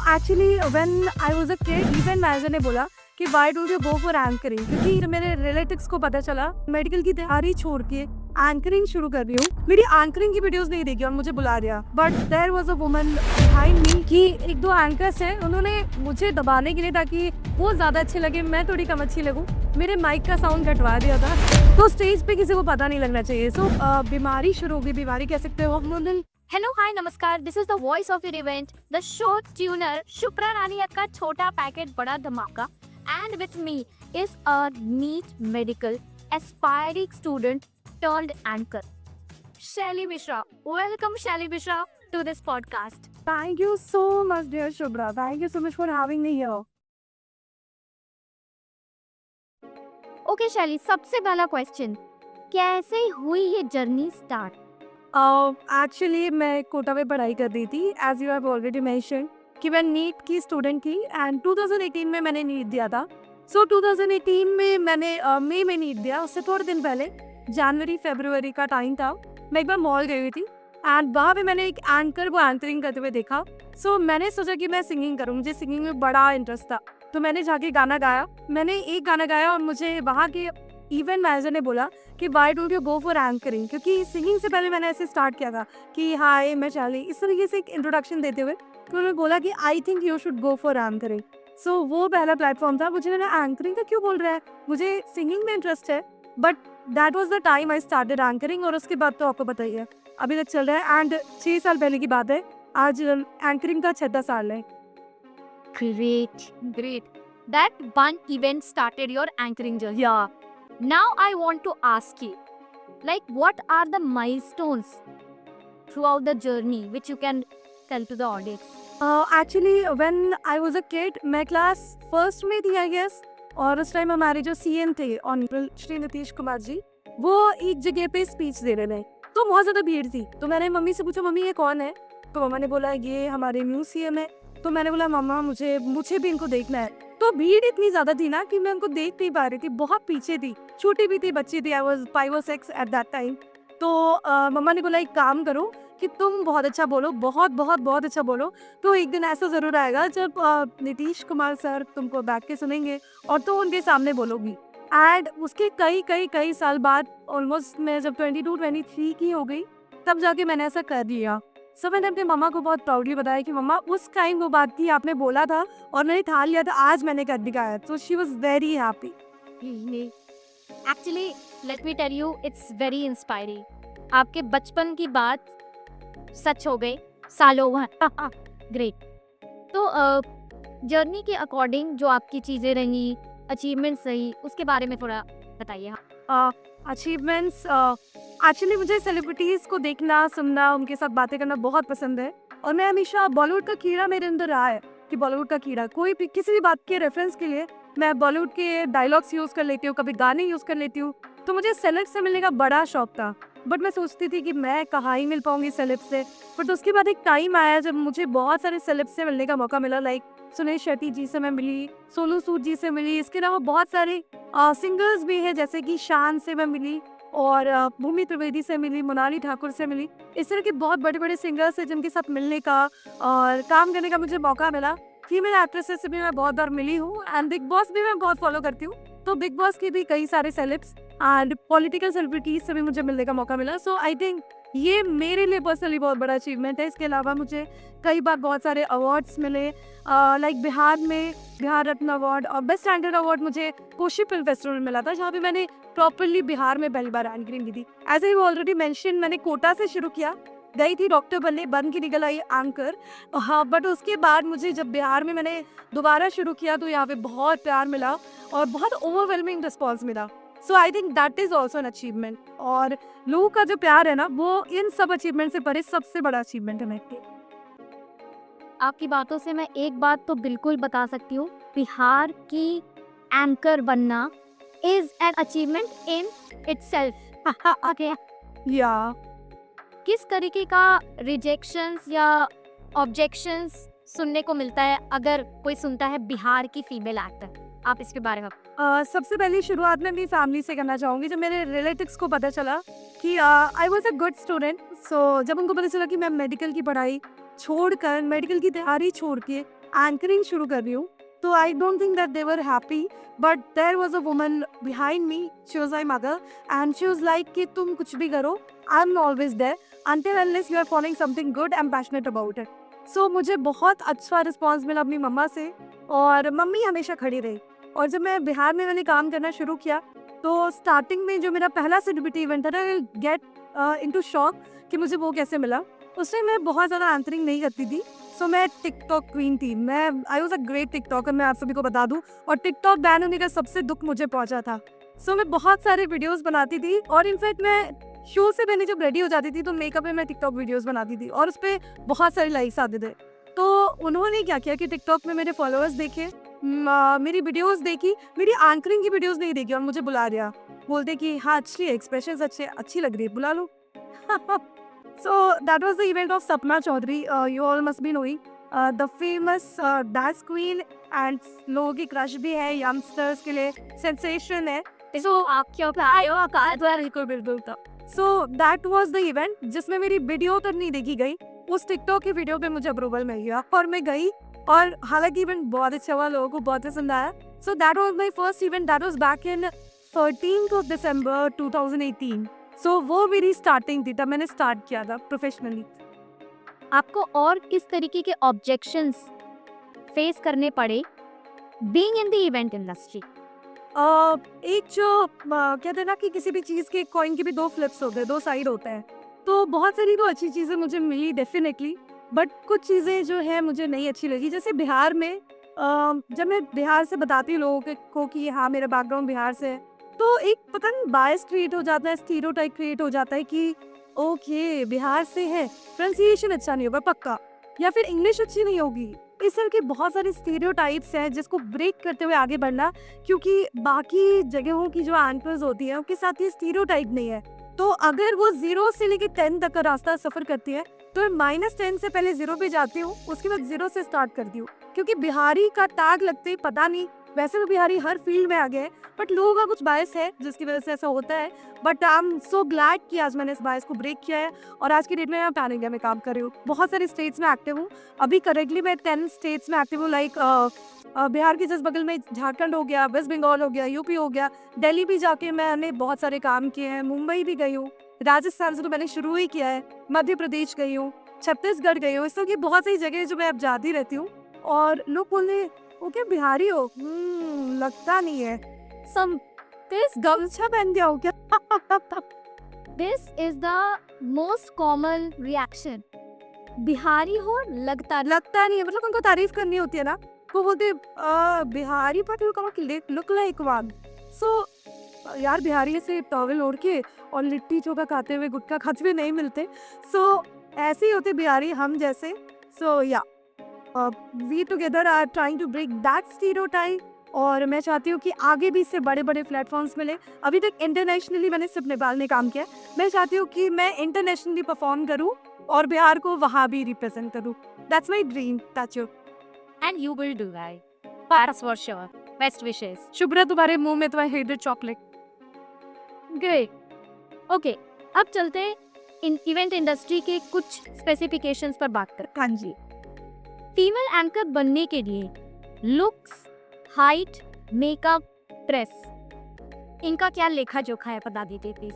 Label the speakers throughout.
Speaker 1: Actually when I was a kid even manager ने बोला कि why don't you go for anchoring, क्योंकि जब मेरे रिलेटिव्स को पता चला मेडिकल की तैयारी छोड़ के एंकरिंग शुरू कर रही हूँ, मेरी एंकरिंग की वीडियोस नहीं देखी और मुझे बुला दिया। But there was a woman behind me कि एक दो एंकर्स हैं, उन्होंने मुझे दबाने के लिए ताकि वो ज्यादा अच्छे लगे, मैं थोड़ी कम अच्छी लगूं, मेरे माइक का साउंड घटवा दिया था। तो स्टेज पे किसी को पता नहीं लगना चाहिए। सो बीमारी शुरू हो गई, बीमारी कह सकते हो।
Speaker 2: Hello, hi, namaskar. This is the voice of your event, the show tuner Shupra Rani का छोटा पैकेट बड़ा धमाका. And with me is a NEET medical aspiring student turned anchor, Shelly Mishra. Welcome, Shelly Mishra, to this podcast.
Speaker 1: Thank you so much, dear Shubhra. Thank you so much for having me here.
Speaker 2: Okay, Shelly, सबसे पहला question, कैसे हुई ये journey start?
Speaker 1: Actually मैं कोटा में पढ़ाई कर रही थी, as you have already mention कि मैं नीट की स्टूडेंट थी एंड 2018 में मैंने नीट दिया था। सो 2018 में मैंने मई में नीट दिया। उससे थोड़े दिन पहले जनवरी फरवरी का टाइम था, मैं एक बार मॉल गई हुई थी एंड वहाँ पे मैंने एक एंकर वो एंकरिंग करते हुए देखा। सो मैंने सोचा कि मैं सिंगिंग करूँ, मुझे सिंगिंग में बड़ा इंटरेस्ट था। तो मैंने जाके गाना गाया, मैंने एक गाना गाया और मुझे वहाँ के इवेंट मैनेजर ने बोला कि why don't you go for anchoring, क्योंकि सिंगिंग से पहले मैंने ऐसे स्टार्ट किया था कि हाय मैं शैली, इस तरीके से एक इंट्रोडक्शन देते हुए। तो उन्होंने बोला कि I think you should go for anchoring. So वो पहला प्लेटफॉर्म था। मुझे लगा एंकरिंग का क्यों बोल रहा है, मुझे सिंगिंग में इंटरेस्ट है। But that was the time I started anchoring और उसके बाद तो आपको पता ही है अभी तक चल रहा है। एंड 6 साल पहले की बात है, आज एंकरिंग का 6 साल है।
Speaker 2: Great. That one event started your anchoring journey. Yeah. Now I want to ask you, like, what are the milestones throughout the journey which you can tell to the audience?
Speaker 1: Actually when I was a kid, मैं class first में थी I guess, और उस time हमारे जो CM थे honourable Shri Nitish Kumar ji, वो एक जगह पे स्पीच दे रहे थे। तो बहुत ज्यादा भीड़ थी, तो मैंने मम्मी से पूछा मम्मी ये कौन है। तो मम्मा ने बोला ये हमारे न्यू सीएम है। तो मैंने बोला मम्मा मुझे भी इनको देखना है। तो भीड़ इतनी ज्यादा थी ना कि मैं उनको देख नहीं पा रही थी, बहुत पीछे थी, छोटी भी थी, बच्ची थी, I was 5 or 6 at that time. तो मम्मा ने बोला एक काम करो कि तुम बहुत अच्छा बोलो, बहुत अच्छा बोलो, तो एक दिन ऐसा जरूर आएगा जब नीतीश कुमार सर तुमको बैठ के सुनेंगे और तो उनके सामने बोलोगी। एंड उसके कई साल बाद, ऑलमोस्ट मैं जब 22-23 की हो गई, तब जाके मैंने ऐसा कर लिया। सो मैंने अपने मम्मा को बहुत प्राउडली बताया कि मम्मा उस टाइम वो बात थी, आपने बोला था और मैंने ठान लिया था, आज मैंने कर दिखाया। तो she was very happy.
Speaker 2: Actually, let me tell you, it's very inspiring. आपके बचपन की बात सच हो गई सालों बाद। ग्रेट। तो जर्नी के अकॉर्डिंग जो आपकी चीज़ें रही, अचीवमेंट्स रही, उसके बारे में थोड़ा बताइए।
Speaker 1: अचीवमेंट्स, एक्चुअली मुझे सेलिब्रिटीज़ को देखना, सुनना, उनके साथ बातें करना बहुत पसंद है। और मैं हमेशा, बॉलीवुड का कीड़ा मेरे अंदर रहा है कि बॉलीवुड का कीड़ा, कोई भी किसी भी बात के रेफरेंस के लिए मैं बॉलीवुड के डायलॉग्स यूज़ कर लेती हूँ, कभी गाने यूज़ कर लेती हूँ। तो मुझे सेलेब्स से मिलने का बड़ा शौक था, बट मैं सोचती थी कि मैं कहाँ ही मिल पाऊंगी सेलेब्स से। बट उसके बाद एक टाइम आया जब मुझे बहुत सारे सेलेब्स से मिलने का मौका मिला। लाइक सुनील शेट्टी जी से मैं मिली, सोनू सूद जी से मिली, इसके अलावा बहुत सारे सिंगर्स भी हैं, जैसे कि शान से मैं मिली और भूमि त्रिवेदी से मिली, मोनाली ठाकुर से मिली। इस तरह के बहुत बड़े सिंगर्स हैं जिनके साथ मिलने का और काम करने का मुझे मौका मिला। फीमेल एक्ट्रेसेस से भी मैं बहुत बार मिली हूँ एंड बिग बॉस भी मैं बहुत फॉलो करती हूँ। तो बिग बॉस की भी कई सारे सेलेब्स एंड पॉलिटिकल सेलिब्रिटीज से भी मुझे मिलने का मौका मिला। सो आई थिंक ये मेरे लिए पर्सनली बहुत बड़ा अचीवमेंट है। इसके अलावा मुझे कई बार बहुत सारे अवार्ड्स मिले, लाइक बिहार में बिहार रत्न अवार्ड और बेस्ट एंकर अवार्ड मुझे कोशी फिल्म फेस्टिवल में मिला था, जहाँ पे मैंने प्रॉपरली बिहार में पहली बार एंकरिंग की थी। एज आई ऑलरेडी मेंशन, मैंने कोटा से शुरू किया, गई थी डॉक्टर बनने, बन के निकल आई एंकर। हाँ, बट उसके बाद मुझे जब बिहार में मैंने दोबारा शुरू किया तो यहाँ पे बहुत प्यार मिला और बहुत ओवरवेलमिंग रिस्पॉन्स मिला। So I think that is also an achievement. और लोगों का जो प्यार है ना, वो इन सब अचीवमेंट से परे सबसे बड़ा अचीवमेंट है मेरे लिए।
Speaker 2: आपकी बातों से मैं एक बात तो बिल्कुल बता सकती हूँ, बिहार की एंकर बनना is an achievement in itself. Okay,
Speaker 1: या
Speaker 2: किस तरीके का रिजेक्शंस या ऑब्जेक्शंस सुनने को मिलता है अगर कोई सुनता है बिहार की फीमेल एक्टर? आप इसके बारे में
Speaker 1: सबसे पहले शुरुआत में अपनी फैमिली से करना चाहूँगी। जब मेरे रिलेटिव्स को पता चला कि I was a good student, so जब उनको पता चला कि मैं मेडिकल की पढ़ाई छोड़कर, मेडिकल की तैयारी छोड़ के एंकरिंग शुरू कर रही हूँ, तो I don't think that they were happy, but there was a woman behind me, she was my mother, and she was like कि तुम कुछ भी करो, I am always there until unless you are following something good, I'm passionate about it. So मुझे बहुत अच्छा response मिला अपनी मम्मा से, और मम्मी हमेशा खड़ी रही। और जब मैं बिहार में मैंने काम करना शुरू किया, तो स्टार्टिंग में जो मेरा पहला सेलिब्रिटी इवेंट था ना, आई गेट इनटू शॉक कि मुझे वो कैसे मिला। उसमें मैं बहुत ज़्यादा एंकरिंग नहीं करती थी, सो मैं टिकटॉक क्वीन थी। मैं आई वॉज अ ग्रेट टिकटॉकर, मैं आप सभी को बता दूँ। और टिकटॉक बैन होने का सबसे दुख मुझे पहुंचा था। सो मैं बहुत सारे वीडियोस बनाती थी, और इनफैक्ट मैं शो से पहले जब रेडी हो जाती थी तो मेकअप में मैं टिकटॉक वीडियोस बनाती थी, और उस पर बहुत सारे लाइक्स आते थे। तो उन्होंने क्या किया कि टिकटॉक में मेरे फॉलोअर्स देखे, मेरी वीडियोस देखी, मेरी एंकरिंग की वीडियोस नहीं देखी, और मुझे बुला दिया। बोलते कि हाँ अच्छी एक्सप्रेशंस अच्छी लग रही है, बुला लो। So that was the event of Sapna Chaudhary, you all must be knowing, the famous dance queen, and लोगों की क्रश भी है, यंगस्टर्स के लिए सेंसेशन है।
Speaker 2: सो आप क्या आयो का
Speaker 1: बिल्कुल था। सो दैट वाज द इवेंट जिसमें मेरी वीडियो तो नहीं देखी गई, उस टिकटॉक की वीडियो पे मुझे अप्रूवल मिल गया और मैं गई, और हालांकि इवेंट बहुत अच्छा हुआ, लोगों को बहुत पसंद आया। सो that was my first event, that was back in 13th of December 2018। सो वो मेरी स्टार्टिंग थी, तब मैंने स्टार्ट किया था प्रोफेशनली।
Speaker 2: आपको और किस तरीके के ऑब्जेक्शंस फेस करने पड़े being in the event industry?
Speaker 1: एक जो कहते हैं ना कि किसी भी चीज़ के कॉइन के भी दो फ्लिप्स होते हैं, दो साइड होते हैं। तो बहुत सारी तो अच्छी चीज़ें मुझे मिली डेफिनेटली, बट कुछ चीज़ें जो है मुझे नहीं अच्छी लगी। जैसे बिहार में जब मैं बिहार से बताती हूँ लोगों को कि हाँ मेरा बैकग्राउंड बिहार से है, तो एक पता नहीं बायस क्रिएट हो जाता है, स्टीरियोटाइप क्रिएट हो जाता है कि ओके बिहार से है, प्रोनाउंसिएशन अच्छा नहीं होगा पक्का, या फिर इंग्लिश अच्छी नहीं होगी। इस तरह के बहुत सारे स्टीरियोटाइप्स हैं जिसको ब्रेक करते हुए आगे बढ़ना, क्योंकि बाकी जगहों की जो एंकर्स होती है उनके साथ ये स्टीरियोटाइप नहीं है। तो अगर वो 0 से लेके 10 तक का रास्ता सफर करती है, तो -10 से पहले 0 पे जाती हूँ, उसके बाद 0 से स्टार्ट करती हूँ, क्योंकि बिहारी का टैग लगते ही पता नहीं, वैसे तो बिहारी हर फील्ड में आ गए हैं, बट लोगों का कुछ बायस है जिसकी वजह से ऐसा होता है। But I am so glad कि आज मैंने इस बायस को ब्रेक किया है, और आज की डेट में मैं पैन इंडिया में काम कर रही हूँ, बहुत सारे स्टेट्स में एक्टिव हूँ। अभी करेंटली मैं 10 स्टेट्स में एक्टिव हूँ, लाइक बिहार के जस्ट बगल में झारखंड हो गया, वेस्ट बंगाल हो गया, यूपी हो गया, दिल्ली भी जाके मैंने बहुत सारे काम किए हैं, मुंबई भी गई हूँ, राजस्थान से तो मैंने शुरू ही किया है, मध्य प्रदेश गई हूँ, छत्तीसगढ़ गई हूँ। इस तरह की बहुत सारी जगह है जो मैं अब जाती रहती हूँ, और लोग बोलने वो क्या बिहारी हो, लगता नहीं है, सम तेज गमछा पहन दिया हो क्या?
Speaker 2: This is the most common reaction, Bihari हो लगता
Speaker 1: नहीं है, मतलब उनको तारीफ करनी होती है ना, वो बोलते Bihari but you look like one. So यार बिहारी से टॉवल ओढ़ के और लिट्टी चोखा खाते हुए, गुटखा खाते हुए नहीं मिलते। सो ऐसे ही होते बिहारी हम जैसे। सो या we together are trying to break that stereotype, और मैं चाहती हूँ कि आगे भी इससे बड़े बड़े प्लेटफॉर्म्स मिले। अभी तक इंटरनेशनली मैंने सिर्फ नेपाल में काम किया, मैं चाहती हूँ कि मैं इंटरनेशनली परफॉर्म करूँ और बिहार को वहाँ भी रिप्रेजेंट करूँ। That's my dream, that's your.
Speaker 2: And you will do that, that's for sure. Best wishes.
Speaker 1: Shubhra तुम्हारे मुंह में तुम्हारी फेवरेट चॉकलेट।
Speaker 2: ग्रेट। ओके, अब चलते इन इवेंट इंडस्ट्री के कुछ स्पेसिफिकेशंस पर बात करते हैं।
Speaker 1: हाँ जी।
Speaker 2: फीमेल एंकर बनने के लिए लुक्स, हाइट, मेकअप, ड्रेस, इनका क्या लेखा जोखा है, बता दीजिए प्लीज।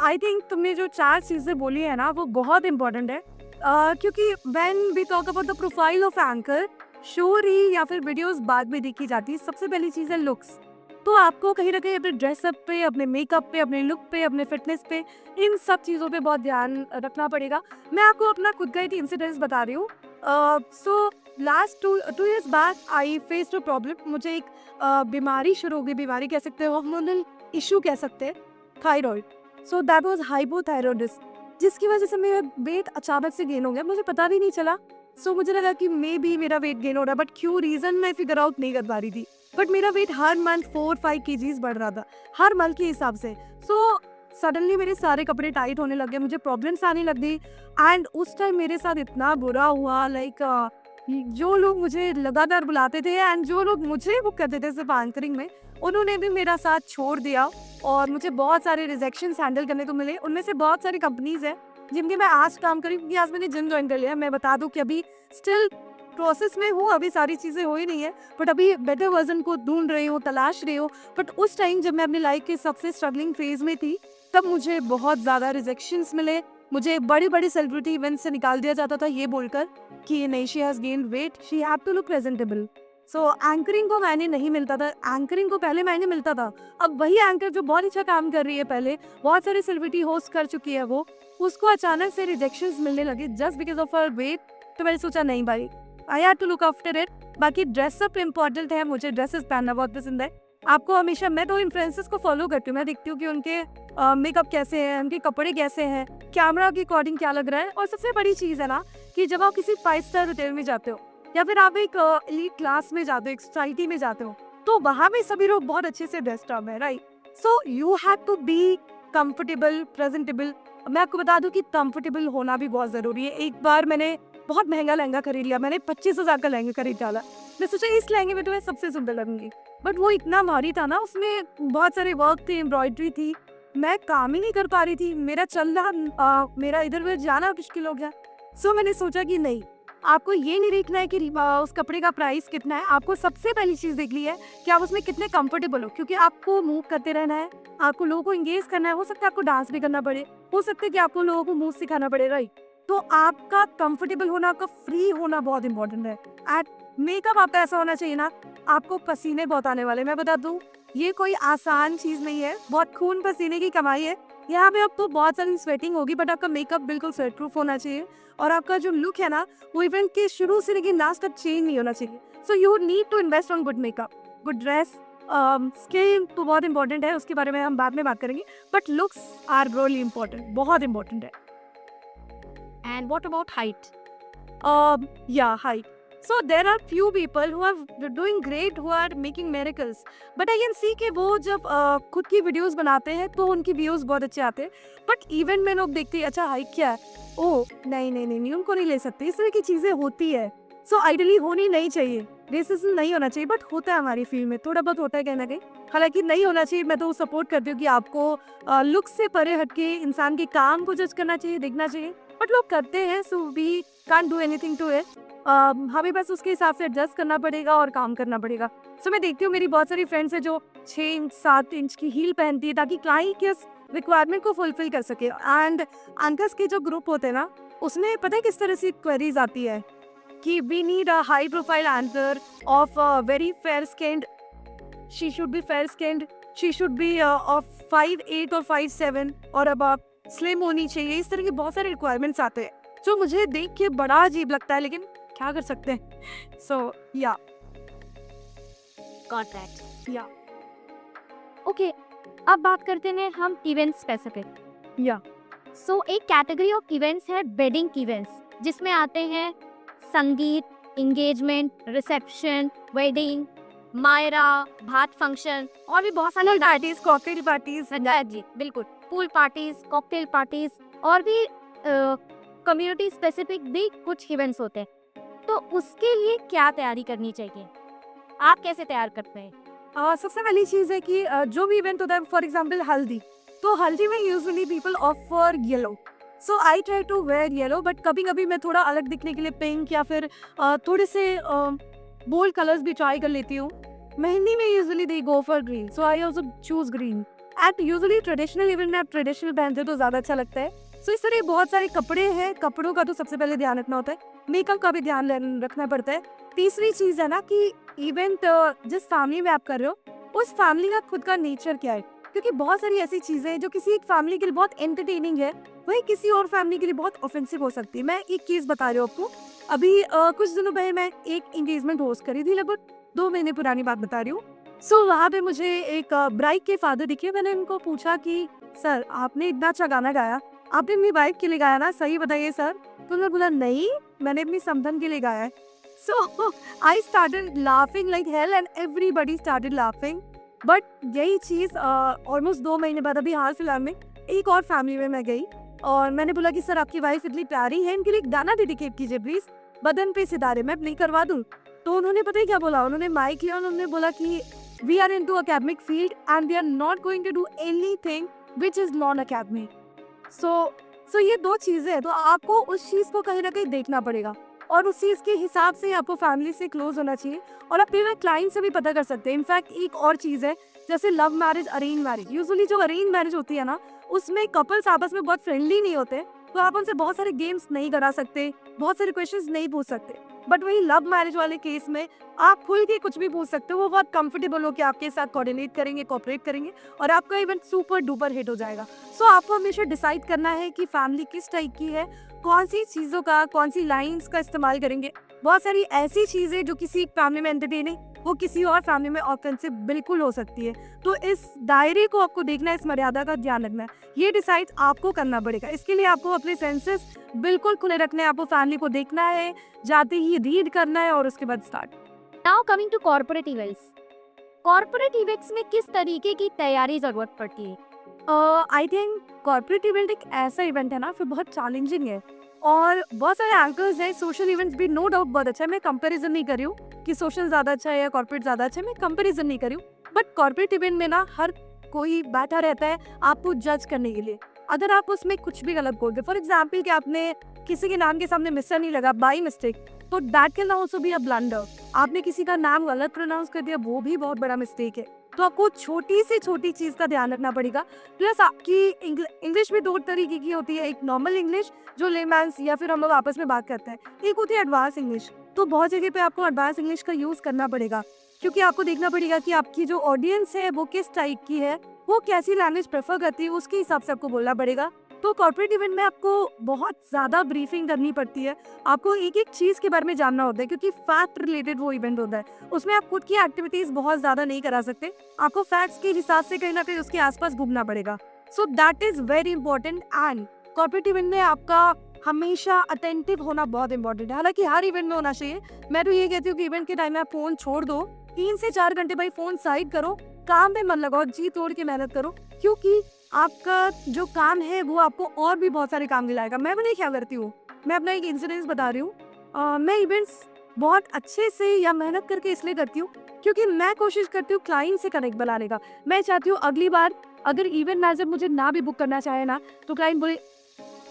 Speaker 1: आई थिंक तुमने जो 4 चीज़ें बोली है ना, वो बहुत इंपॉर्टेंट है, क्योंकि when we talk about the profile of anchor, show री या फिर वीडियोस बाद में देखी जाती है। सबसे पहली चीज़ है लुक्स। तो आपको कहीं ना कहीं अपने ड्रेसअप पे, अपने मेकअप पे, अपने लुक पे, अपने फिटनेस पे, इन सब चीज़ों पे बहुत ध्यान रखना पड़ेगा। मैं आपको अपना खुद का एक इंसिडेंस बता रही हूँ। So last 2 years back I faced a problem. मुझे एक बीमारी शुरू हो गई, बीमारी कह सकते हैं, हार्मोनल इशू कह सकते हैं, thyroid. So that was hypothyroidism, जिसकी वजह से मेरा वेट अचानक से गेन हो गया, मुझे पता भी नहीं चला। सो मुझे लगा कि मे बी मेरा वेट गेन हो रहा है, बट क्यों रीज़न मैं फिगर आउट नहीं कर पा रही थी। बट मेरा वेट हर मंथ 4-5 kgs बढ़ रहा था, हर मंथ के हिसाब से। सो सडनली मेरे सारे कपड़े टाइट होने लगे, मुझे प्रॉब्लम्स आने लग गई, एंड उस टाइम मेरे साथ इतना बुरा हुआ। लाइक जो लोग मुझे लगातार बुलाते थे एंड जो लोग मुझे बुक करते थे सिर्फ एंकरिंग में, उन्होंने भी मेरा साथ छोड़ दिया, और मुझे बहुत सारे रिजेक्शंस हैंडल करने को मिले। उनमें से बहुत सारी कंपनीज हैं जिनके मैं आज काम करी, क्योंकि आज मैंने जिम ज्वाइन कर लिया। मैं बता दूं कि अभी स्टिल प्रोसेस में हूँ, अभी सारी चीज़ें हो ही नहीं है, बट अभी बेटर वर्जन को ढूंढ रही हूँ, तलाश रही हूँ। बट उस टाइम जब मैं अपनी लाइफ के सबसे स्ट्रगलिंग फेज में थी, तब मुझे बहुत ज़्यादा रिजेक्शंस मिले। मुझे बड़ी बड़ी सेलिब्रिटी इवेंट से निकाल दिया जाता था ये बोलकर कि ये नहीं, she has gain weight, she have to look presentable. So anchoring को मैंने नहीं मिलता था, एंकरिंग को पहले मैंने मिलता था। अब वही एंकर जो बहुत अच्छा काम कर रही है, पहले बहुत सारे सेलिब्रिटी होस्ट कर चुकी है वो, उसको अचानक से रिजेक्शंस मिलने लगे just because of her weight. तो मैंने सोचा नहीं भाई, I have to look after it. बाकी ड्रेसअप इम्पॉर्टेंट है, मुझे ड्रेसेस पहनना बहुत पसंद है। आपको हमेशा, मैं तो इन्फ्लुएंसर्स को फॉलो करती हूँ, मैं देखती हूँ कि उनके मेकअप कैसे हैं, उनके कपड़े कैसे हैं, कैमरा के अकॉर्डिंग क्या लग रहा है। और सबसे बड़ी चीज़ है ना कि जब आप किसी 5 स्टार होटल में जाते हो या फिर आप एक एलीट क्लास में जाते हो, एक सोसाइटी में जाते हो, तो वहाँ भी सभी लोग बहुत अच्छे से ड्रेस्ड अप है, right? So you have to be comfortable, presentable. मैं आपको बता दूं कि कंफर्टेबल होना भी बहुत ज़रूरी है। एक बार मैंने बहुत महंगा लहंगा खरीद लिया, मैंने 25,000 का लहंगा खरीद डाला। मैं सोचा इस लहंगे में तो मैं सबसे सुंदर लगूंगी, बट वो इतना भारी था ना, उसमें बहुत सारे वर्क थे, एम्ब्रॉयडरी थी, मैं काम ही नहीं कर पा रही थी, मेरा चलना मेरा इधर उधर जाना मुश्किल हो गया। सो मैंने सोचा कि नहीं, आपको ये नहीं देखना है कि उस कपड़े का प्राइस कितना है, आपको सबसे पहली चीज़ देखनी है कि आप उसमें कितने कंफर्टेबल हो, क्योंकि आपको मूव करते रहना है, आपको लोगों को एंगेज करना है। हो सकता है आपको डांस भी करना पड़े, हो सकता है कि आपको लोगों को मूव सिखाना पड़े, राइट? तो आपका कंफर्टेबल होना, आपका फ्री होना बहुत इंपॉर्टेंट है। एट मेकअप आपका ऐसा होना चाहिए ना, आपको पसीने बहुत आने वाले, मैं बता दूं ये कोई आसान चीज़ नहीं है, बहुत खून पसीने की कमाई है। यहाँ पे आपको बहुत सारी स्वेटिंग होगी, बट आपका मेकअप बिल्कुल स्वेट प्रूफ होना चाहिए, और आपका जो लुक है ना वो इवेंट के शुरू से लेकर लास्ट तक चेंज नहीं होना चाहिए। So you need to invest on good makeup, good dress. Skin तो बहुत इंपॉर्टेंट है, उसके बारे में हम बाद में बात करेंगे, but looks are really important, बहुत इंपॉर्टेंट है।
Speaker 2: And what about height?
Speaker 1: Yeah, height. So there are few people who are doing great, who are making miracles. But I can see कि वो जब खुद की वीडियोस बनाते हैं तो उनकी व्यूज बहुत अच्छे आते हैं, बट इवेंट में लोग देखते हैं अच्छा हाइट क्या है, ओह नहीं नहीं नहीं नहीं, उनको नहीं ले सकते। इस तरह की चीज़ें होती है। सो आइडियली होनी नहीं चाहिए, रेसिज्म नहीं होना चाहिए, बट होता है हमारी फील्ड में, थोड़ा बहुत होता है कहीं ना कहीं। हालांकि नहीं होना चाहिए, मैं तो सपोर्ट करती हूँ कि आपको लुक से परे हटके इंसान के काम को जज करना चाहिए, देखना चाहिए, बट लोग करते हैं, so we can't do anything to it. हमें बस उसके हिसाब से एडजस्ट करना पड़ेगा और काम करना पड़ेगा। सो मैं देखती हूँ मेरी बहुत सारी फ्रेंड्स हैं जो 6 इंच 7 इंच की हील पहनती है ताकि क्लाइंट के रिक्वायरमेंट को फुलफिल कर सके। एंड अंकस के जो ग्रुप होते हैं ना, उसमें पता है किस तरह से क्वेरीज आती है कि we need a high profile anchor of very fair skinned, she should be fair skinned, she should be of 5'8" और 5'7" और अब आप स्लिम होनी चाहिए। इस तरह के बहुत सारे रिक्वायरमेंट्स आते हैं जो मुझे देख के बड़ा अजीब लगता है, लेकिन क्या कर सकते हैं। सो या
Speaker 2: Got that.
Speaker 1: या
Speaker 2: Okay, अब बात करते हैं हम इवेंट स्पेसिफिक।
Speaker 1: या
Speaker 2: सो एक कैटेगरी ऑफ इवेंट्स है वेडिंग इवेंट्स, जिसमें आते हैं संगीत, एंगेजमेंट, रिसेप्शन, वेडिंग, मायरा, भात फंक्शन और भी बहुत सारे
Speaker 1: पार्टीज, कॉकटेल पार्टीज।
Speaker 2: जी बिल्कुल, पूल पार्टीज, कॉकटेल पार्टीज और भी कम्युनिटी स्पेसिफिक भी कुछ इवेंट्स होते हैं। तो उसके लिए क्या तैयारी करनी चाहिए, आप कैसे तैयार करते हैं?
Speaker 1: सबसे पहली चीज़ है कि जो भी इवेंट होता है, फॉर एग्जाम्पल हल्दी, तो हल्दी में usually people offer yellow, so I try to wear yellow, but कभी कभी मैं थोड़ा अलग दिखने के लिए पिंक या फिर थोड़े से बोल्ड कलर्स भी ट्राई कर लेती हूँ। मेहंदी में usually they go for green, so I also choose green. At usually traditional event में आप ट्रेडिशनल पहनते हो तो ज़्यादा अच्छा लगता है। सो इस तरह बहुत सारे कपड़े हैं, कपड़ों का तो सबसे पहले ध्यान रखना होता है, मेकअप का भी ध्यान रखना पड़ता है। तीसरी चीज़ है ना कि इवेंट जिस फैमिली में आप कर रहे हो उस फैमिली का खुद का नेचर क्या है, क्योंकि बहुत सारी ऐसी चीज़ें हैं जो किसी एक फैमिली के लिए बहुत एंटरटेनिंग है, वही किसी और फैमिली के लिए बहुत ऑफेंसिव हो सकती है। मैं एक चीज़ बता रही हूँ आपको, अभी कुछ दिनों पहले मैं एक एंगेजमेंट होस्ट करी थी, लगभग 2 महीने पुरानी बात बता रही हूँ। सो वहाँ पे मुझे एक ब्राइड के फादर दिखे। मैंने उनको पूछा कि सर आपने इतना अच्छा गाना गाया, आपने अपनी वाइफ के लिए गाया ना, सही बताइए सर। तो उन्होंने बोला नहीं, मैंने अपनी समधन के लिए गाया है। So I started laughing like hell and everybody started laughing. But यही चीज़ ऑलमोस्ट 2 महीने बाद अभी हाल फिलहाल में एक और फैमिली में मैं गई और मैंने बोला कि सर आपकी वाइफ इतनी प्यारी है, इनके लिए एक गाना डेडिकेट कीजिए प्लीज़, बदन पे सितारे, मैं नहीं करवा दूँ। तो उन्होंने पता है क्या बोला, उन्होंने माइक लिया, उन्होंने बोला कि we are into academic field and we are not going to do anything which is non academic. So ये 2 चीज़ें हैं, तो आपको उस चीज़ को कहीं ना कहीं देखना पड़ेगा। और उस चीज़ के हिसाब से आपको फैमिली से क्लोज होना चाहिए। और आप अपने क्लाइंट से भी पता कर सकते हैं। इनफैक्ट एक और चीज़ है, जैसे love marriage, arrange marriage. Usually जो अरेंज मैरिज होती है ना, उसमें कपल्स आपस में बहुत फ्रेंडली नहीं होते, तो आप उनसे बहुत सारे गेम्स नहीं करा सकते, बहुत सारे क्वेश्चंस नहीं पूछ सकते। बट वही लव मैरिज वाले केस में आप खुल के कुछ भी पूछ सकते हो, वो बहुत कंफर्टेबल हो कि आपके साथ कोऑर्डिनेट करेंगे, कोऑपरेट करेंगे, और आपका इवेंट सुपर डुपर हिट हो जाएगा। सो आपको हमेशा डिसाइड करना है कि फैमिली किस टाइप की है, कौन सी चीज़ों का, कौन सी लाइन्स का इस्तेमाल करेंगे। बहुत सारी ऐसी चीज़ें जो किसी फैमिली में एंटरटेनिंग, वो किसी और फैमिली में ऑफेंसिव बिल्कुल हो सकती है। तो इस दायरे को आपको देखना है, इस मर्यादा का ध्यान रखना है, ये डिसाइड आपको करना पड़ेगा। इसके लिए आपको अपने सेंसेस बिल्कुल खुले रखने हैं, आपको फैमिली को देखना है, जाते ही रीड करना है और उसके बाद start.
Speaker 2: Now coming to corporate events. Corporate events में किस तरीके की तैयारी जरूरत पड़ती है?
Speaker 1: आई थिंक कॉर्पोरेट इवेंट एक ऐसा इवेंट है ना, फिर बहुत चैलेंजिंग है, और बहुत सारे एंकर्स हैं। सोशल इवेंट्स भी नो डाउट बहुत अच्छा है, मैं कंपैरिजन नहीं कर रही हूँ कि सोशल ज़्यादा अच्छा है या कॉर्पोरेट ज़्यादा अच्छा है, मैं कंपैरिजन नहीं कर रही हूँ। बट कॉर्पोरेट इवेंट में ना हर कोई बैठा रहता है आपको जज करने के लिए। अगर आप उसमें कुछ भी गलत बोल दे, फॉर एग्जाम्पल कि आपने किसी के नाम के सामने मिस्टर नहीं लगा बाई मिस्टेक, तो that can also be a blunder. आपने किसी का नाम गलत प्रोनाउंस कर दिया, वो भी बहुत बड़ा मिस्टेक है। तो आपको छोटी से छोटी चीज का ध्यान रखना पड़ेगा। प्लस आपकी इंग्लिश भी दो तरीके की होती है, एक नॉर्मल इंग्लिश जो लेमैन्स या फिर हम लोग आपस में बात करते हैं, एक होती है एडवांस इंग्लिश। तो बहुत जगह पे आपको एडवांस इंग्लिश का यूज करना पड़ेगा, क्योंकि आपको देखना पड़ेगा कि आपकी जो ऑडियंस है वो किस टाइप की है, वो कैसी लैंग्वेज प्रेफर करती है, उसके हिसाब से आपको बोलना पड़ेगा। तो कॉर्पोरेट इवेंट में आपको बहुत ज्यादा ब्रीफिंग करनी पड़ती है, आपको एक एक चीज के बारे में जानना होता है, क्योंकि फैक्ट रिलेटेड वो इवेंट होता है। उसमें आप खुद की एक्टिविटीज बहुत ज्यादा नहीं करा सकते, आपको फैक्ट्स के हिसाब से कहीं ना कहीं उसके आसपास घूमना पड़ेगा। So that is very important. And corporate event में आपका हमेशा अटेंटिव होना बहुत इंपॉर्टेंट है, हालांकि हर इवेंट में होना चाहिए। मैं तो ये कहती हूँ कि इवेंट के टाइम में आप फोन छोड़ दो, 3 से 4 घंटे भाई फोन साइड करो, काम में मन लगाओ, जी तोड़ के मेहनत करो, क्योंकि आपका जो काम है वो आपको और भी बहुत सारे काम दिलाएगा। मैं नहीं क्या करती हूँ, मैं अपना एक इंसिडेंस बता रही हूँ। मैं इवेंट्स बहुत अच्छे से या मेहनत करके इसलिए करती हूँ क्योंकि मैं कोशिश करती हूँ क्लाइंट से कनेक्ट बनाने का। मैं चाहती हूँ अगली बार अगर इवेंट मैनेजर मुझे ना भी बुक करना चाहे ना, तो क्लाइंट बोले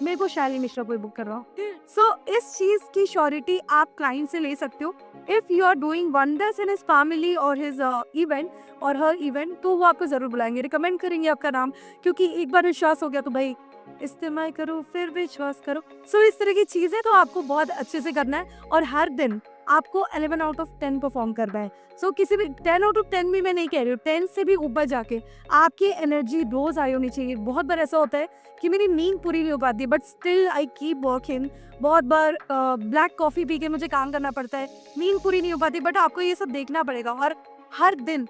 Speaker 1: मेरे को शैली मिश्रा को बुक कर रहा हूँ। सो इस चीज की श्योरिटी आप क्लाइंट से ले सकते हो। If you are doing wonders in his family और हिज इवेंट और हर इवेंट, तो वो आपको जरूर बुलाएंगे, रिकमेंड करेंगे आपका नाम, क्योंकि एक बार विश्वास हो गया तो भाई इस्तेमाल करो, फिर विश्वास करो। सो इस तरह की चीजें तो आपको बहुत अच्छे से करना है, और हर दिन आपको 11 आउट ऑफ 10 परफॉर्म करना है। सो किसी भी 10 आउट ऑफ 10 भी मैं नहीं कह रही हूँ, 10 से भी ऊपर जाके आपकी एनर्जी रोज आई होनी चाहिए। बहुत बार ऐसा होता है कि मेरी नींद पूरी नहीं हो पाती, but still I keep working. बहुत बार ब्लैक कॉफी पी के मुझे काम करना पड़ता है, नींद पूरी नहीं हो पाती, बट आपको ये सब देखना पड़ेगा। और हर दिन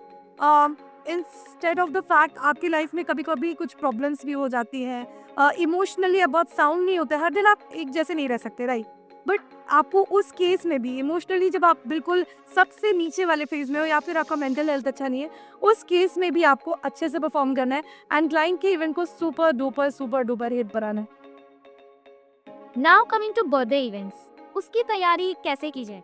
Speaker 1: इंस्टेड ऑफ द फैक्ट आपकी लाइफ में कभी कभी कुछ प्रॉब्लम्स भी हो जाती हैं, इमोशनली अब बहुत साउंड नहीं होता है, हर दिन आप एक जैसे नहीं रह सकते, राइट। बट आपको उस केस में भी इमोशनली जब आप बिल्कुल सबसे नीचे वाले फेज में हो, या फिर आपका मेंटल हेल्थ अच्छा नहीं है, उस केस में भी आपको अच्छे से परफॉर्म करना है एंड क्लाइंट के इवेंट को सुपर डुपर हिट बनाना है।
Speaker 2: Now coming to birthday events, उसकी तैयारी कैसे की जाए?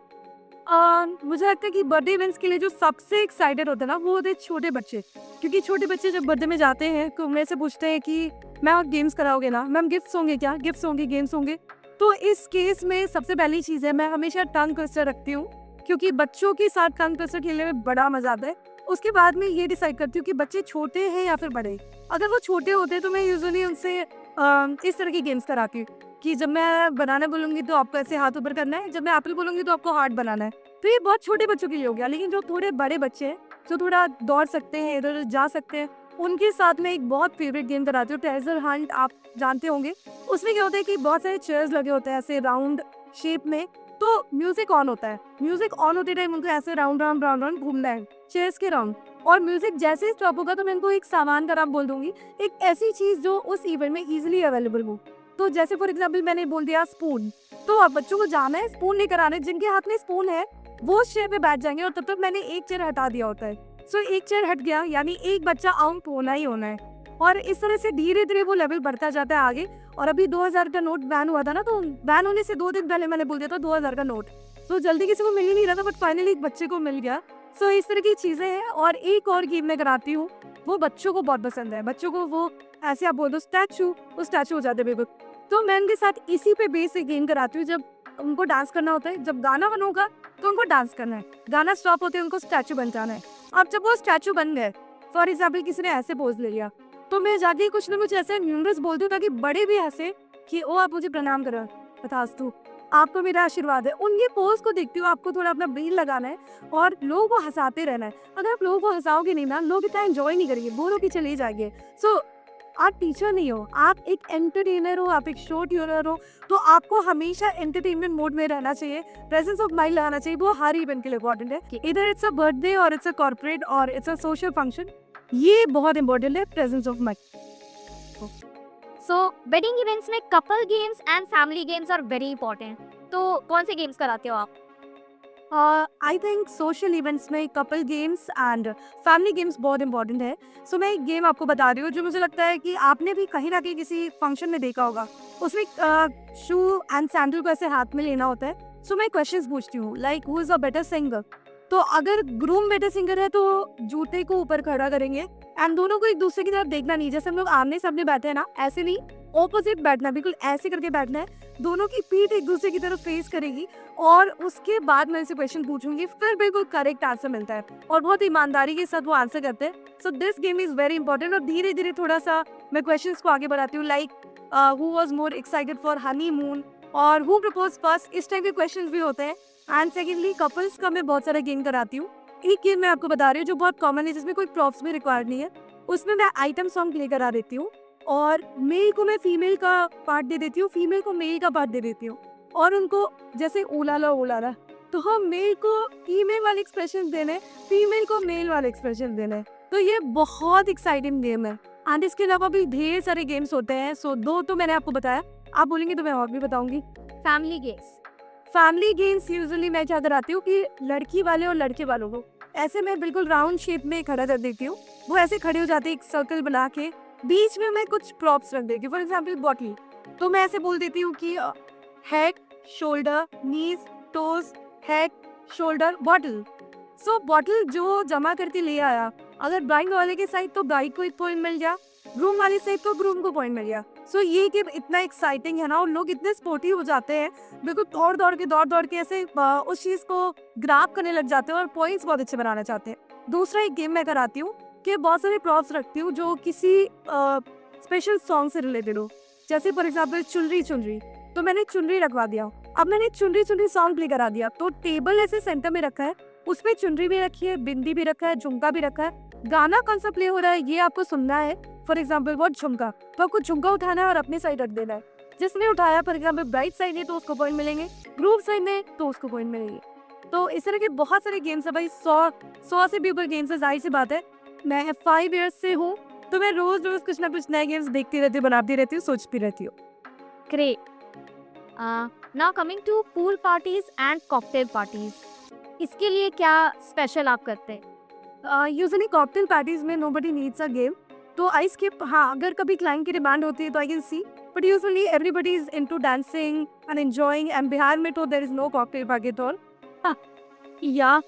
Speaker 1: मुझे लगता है कि बर्थडे इवेंट्स के लिए जो सबसे एक्साइटेड होते हैं ना, वो होते हैं छोटे बच्चे। क्योंकि छोटे बच्चे जब बर्थडे में जाते हैं तो मेरे से पूछते हैं कि मैम गेम्स कराओगे ना, मैम गिफ्ट्स होंगे क्या, गिफ्ट्स होंगे, गेम्स होंगे। तो इस केस में सबसे पहली चीज़ है, मैं हमेशा टंग ट्विस्टर रखती हूँ, क्योंकि बच्चों के साथ टंग ट्विस्टर खेलने में बड़ा मजा आता है। उसके बाद में ये डिसाइड करती हूँ कि बच्चे छोटे हैं या फिर बड़े। अगर वो छोटे होते हैं तो मैं यूजुअली उनसे इस तरह की गेम्स कराती हूँ कि जब मैं बनाना बोलूँगी तो आपको ऐसे हाथ ऊपर करना है, जब मैं एप्पल बोलूँगी तो आपको हार्ट बनाना है। तो ये बहुत छोटे बच्चों के लिए हो गया, लेकिन जो थोड़े बड़े बच्चे हैं, जो थोड़ा दौड़ सकते हैं, इधर उधर जा सकते हैं, उनके साथ में एक बहुत फेवरेट गेम कराती हूँ, ट्रेजर हंट। आप जानते होंगे, उसमें क्या होता है कि बहुत सारे चेयर्स लगे होते हैं ऐसे राउंड शेप में, तो म्यूजिक ऑन होता है, म्यूजिक ऑन होते टाइम उनको ऐसे राउंड राउंड राउंड राउंड घूमना है चेयर्स के राउंड, और म्यूजिक जैसे ही स्टॉप होगा तो मैं इनको एक सामान का नाम बोल दूंगी, एक ऐसी चीज जो उस इवेंट में इजीली अवेलेबल हो। तो जैसे फॉर एग्जाम्पल मैंने बोल दिया स्पून, तो अब बच्चों को जाना है स्पून लेकर आने, जिनके हाथ में स्पून है वो उस चेयर पे बैठ जाएंगे, और तब तक मैंने एक चेयर हटा दिया होता है। सो एक चेयर हट गया, यानी एक बच्चा आउट होना ही होना है। और इस तरह से धीरे धीरे वो लेवल बढ़ता जाता है आगे। और अभी 2000 का नोट बैन हुआ था ना, तो बैन होने से 2 दिन पहले मैंने बोल दिया था 2000 का नोट, तो जल्दी किसी को मिल ही नहीं रहा था, बट फाइनली एक बच्चे को मिल गया। सो इस तरह की चीजें हैं। और एक और गेम मैं कराती हूँ, वो बच्चों को बहुत पसंद है, बच्चों को वो ऐसे आप बोल दो स्टैचू, वो स्टैचू हो जाते बिल्कुल। तो मैं उनके साथ इसी पे बेस एक गेम कराती हूँ। जब उनको डांस करना होता है, जब गाना बन होगा तो उनको डांस करना है, गाना स्टॉप होते हैं उनको स्टैचू बन जाना है। अब जब वो स्टैचू बन गए, फॉर एग्जाम्पल किसी ने ऐसे पोज ले लिया, तो मैं जाके कुछ ना कुछ ऐसे न्यूमरस बोलती हूँ ताकि बड़े भी हंसे कि ओ आप मुझे प्रणाम करो, तथास्तु, आपको मेरा आशीर्वाद है। उनके पोज को देखती हूँ, आपको थोड़ा अपना ब्रेन लगाना है और लोगों को हंसाते रहना है। अगर आप लोगों को हंसाओगे नहीं ना, लोग इतना एंजॉय नहीं करेंगे, बोलो कि चले जाएंगे। सो आप टीचर नहीं हो, आप एक एंटरटेनर हो, आप एक शो ट्यूनर हो, तो आपको हमेशा एंटरटेनमेंट मोड में रहना चाहिए, प्रेजेंस ऑफ माइंड लगाना चाहिए। वो हर इवेंट के लिए इंपॉर्टेंट है, इधर इट्स अ बर्थडे और इट्स अ कॉर्पोरेट और इट्स अ सोशल फंक्शन, ये बहुत इंपॉर्टेंट है, presence of mind.
Speaker 2: So wedding events में couple games and family games are very important. तो कौन से गेम्स कराते हो आप?
Speaker 1: आई थिंक सोशल इवेंट्स में couple games and family games बहुत इंपॉर्टेंट है। सो मैं एक गेम आपको बता रही हूँ जो मुझे लगता है कि आपने भी कहीं ना कहीं किसी फंक्शन में देखा होगा। उसमें शू एंड सैंडल को ऐसे हाथ में लेना होता है। सो मैं क्वेश्चंस पूछती हूँ like who is a better singer. तो अगर ग्रूम बेटर सिंगर है तो जूते को ऊपर खड़ा करेंगे एंड दोनों को एक दूसरे की तरफ देखना नहीं, जैसे हम लोग आमने सामने बैठे हैं ना, ऐसे नहीं, ऑपोजिट बैठना, बिल्कुल ऐसे करके बैठना है, दोनों की पीठ एक दूसरे की तरफ फेस करेगी और उसके बाद मैं इनसे क्वेश्चन पूछूंगी, फिर बिल्कुल करेक्ट आंसर मिलता है और बहुत ईमानदारी के साथ वो आंसर करते हैं। So this game is very important. और धीरे धीरे थोड़ा सा मैं क्वेश्चंस को आगे बढ़ाती हूँ, like who was more excited for honeymoon और हु प्रपोज फर्स्ट, इस टाइप के क्वेश्चंस भी होते हैं। एंड सेकेंडली कपल्स का मैं बहुत सारा गेम कराती हूँ। एक गेम मैं आपको बता रही हूँ जो बहुत कॉमन है, जिसमें कोई प्रॉप्स भी रिक्वायर्ड नहीं है। उसमें मैं आइटम सॉन्ग प्ले करा देती हूँ और मेल को मैं फीमेल का पार्ट दे देती हूँ, फीमेल को मेल का पार्ट दे देती हूँ और उनको जैसे ओलाला ओलाला, तो हम मेल को फीमेल वाले एक्सप्रेशन देने, फीमेल को मेल वाले एक्सप्रेशन देने। तो ये बहुत एक्साइटिंग गेम है। एंड इसके अलावा भी ढेर सारे गेम्स होते हैं। सो दो तो मैंने आपको बताया, आप बोलेंगे तो मैं और भी बताऊंगी।
Speaker 2: Family games.
Speaker 1: Family games usually मैं क्या कराती हूँ कि लड़की वाले और लड़के वालों को ऐसे मैं बिल्कुल राउंड शेप में खड़ा कर देती हूँ। वो ऐसे खड़े हो जाते हैं एक सर्कल बना के, बीच में मैं कुछ प्रॉप्स रख देती हूँ, फॉर एग्जाम्पल बॉटल। तो मैं ऐसे बोल देती हूँ कि हेड, शोल्डर, नीज, टोज, हेड, शोल्डर, बॉटल। सो बॉटल जो जमा करके ले आया, अगर ब्राइड वाले के साइड तो ब्राइड को एक पॉइंट मिल गया, ग्रूम वाले साइड तो ग्रूम को पॉइंट मिल गया। सो ये गेम इतना एक्साइटिंग है ना, और लोग इतने स्पोर्टिव हो जाते हैं, बिल्कुल दौड़ दौड़ के ऐसे उस चीज को ग्राब करने लग जाते हैं और पॉइंट्स बहुत अच्छे बनाना चाहते हैं। दूसरा एक गेम मैं कराती हूँ कि बहुत सारे प्रॉप्स रखती हूँ जो किसी स्पेशल सॉन्ग से रिलेटेड हो। जैसे फॉर एग्जाम्पल चुनरी चुनरी, तो मैंने चुनरी रखवा दिया, अब मैंने चुनरी चुनरी सॉन्ग प्ले करा दिया। तो टेबल ऐसे सेंटर में रखा है, उसमें चुनरी भी रखी है, बिंदी भी रखा है, झुमका भी रखा है। गाना कौन सा प्ले हो रहा है ये आपको सुनना है। फॉर एग्जाम्पल वो झुमका, तो आपको झुमका उठाना है और अपने साइड रख देना है। जिसने उठाया फॉर एग्जाम्पल ब्राइट साइड ने तो उसको पॉइंट मिलेंगे, ग्रुप साइड ने तो उसको पॉइंट मिलेंगे। तो इस तरह के बहुत सारे गेम्स है भाई, 100 से भी ऊपर गेम्स है। जाहिर सी बात है, मैं 5 इयर्स से हूँ, तो मैं रोज रोज कुछ ना कुछ नए गेम्स देखती रहती हूँ, बनाती रहती हूँ, सोचती रहती हूँ।
Speaker 2: Great. Now coming to pool parties and cocktail parties, इसके लिए क्या स्पेशल आप करते हैं?
Speaker 1: यूजुअली कॉकटेल पार्टीज में नोबडी नीड्स अ गेम, तो आई स्किप। हाँ, अगर कभी क्लाइंट की डिमांड होती है तो I can see, but usually everybody is into dancing and enjoying. And Bihar में तो there is no cocktail party at all. Yeah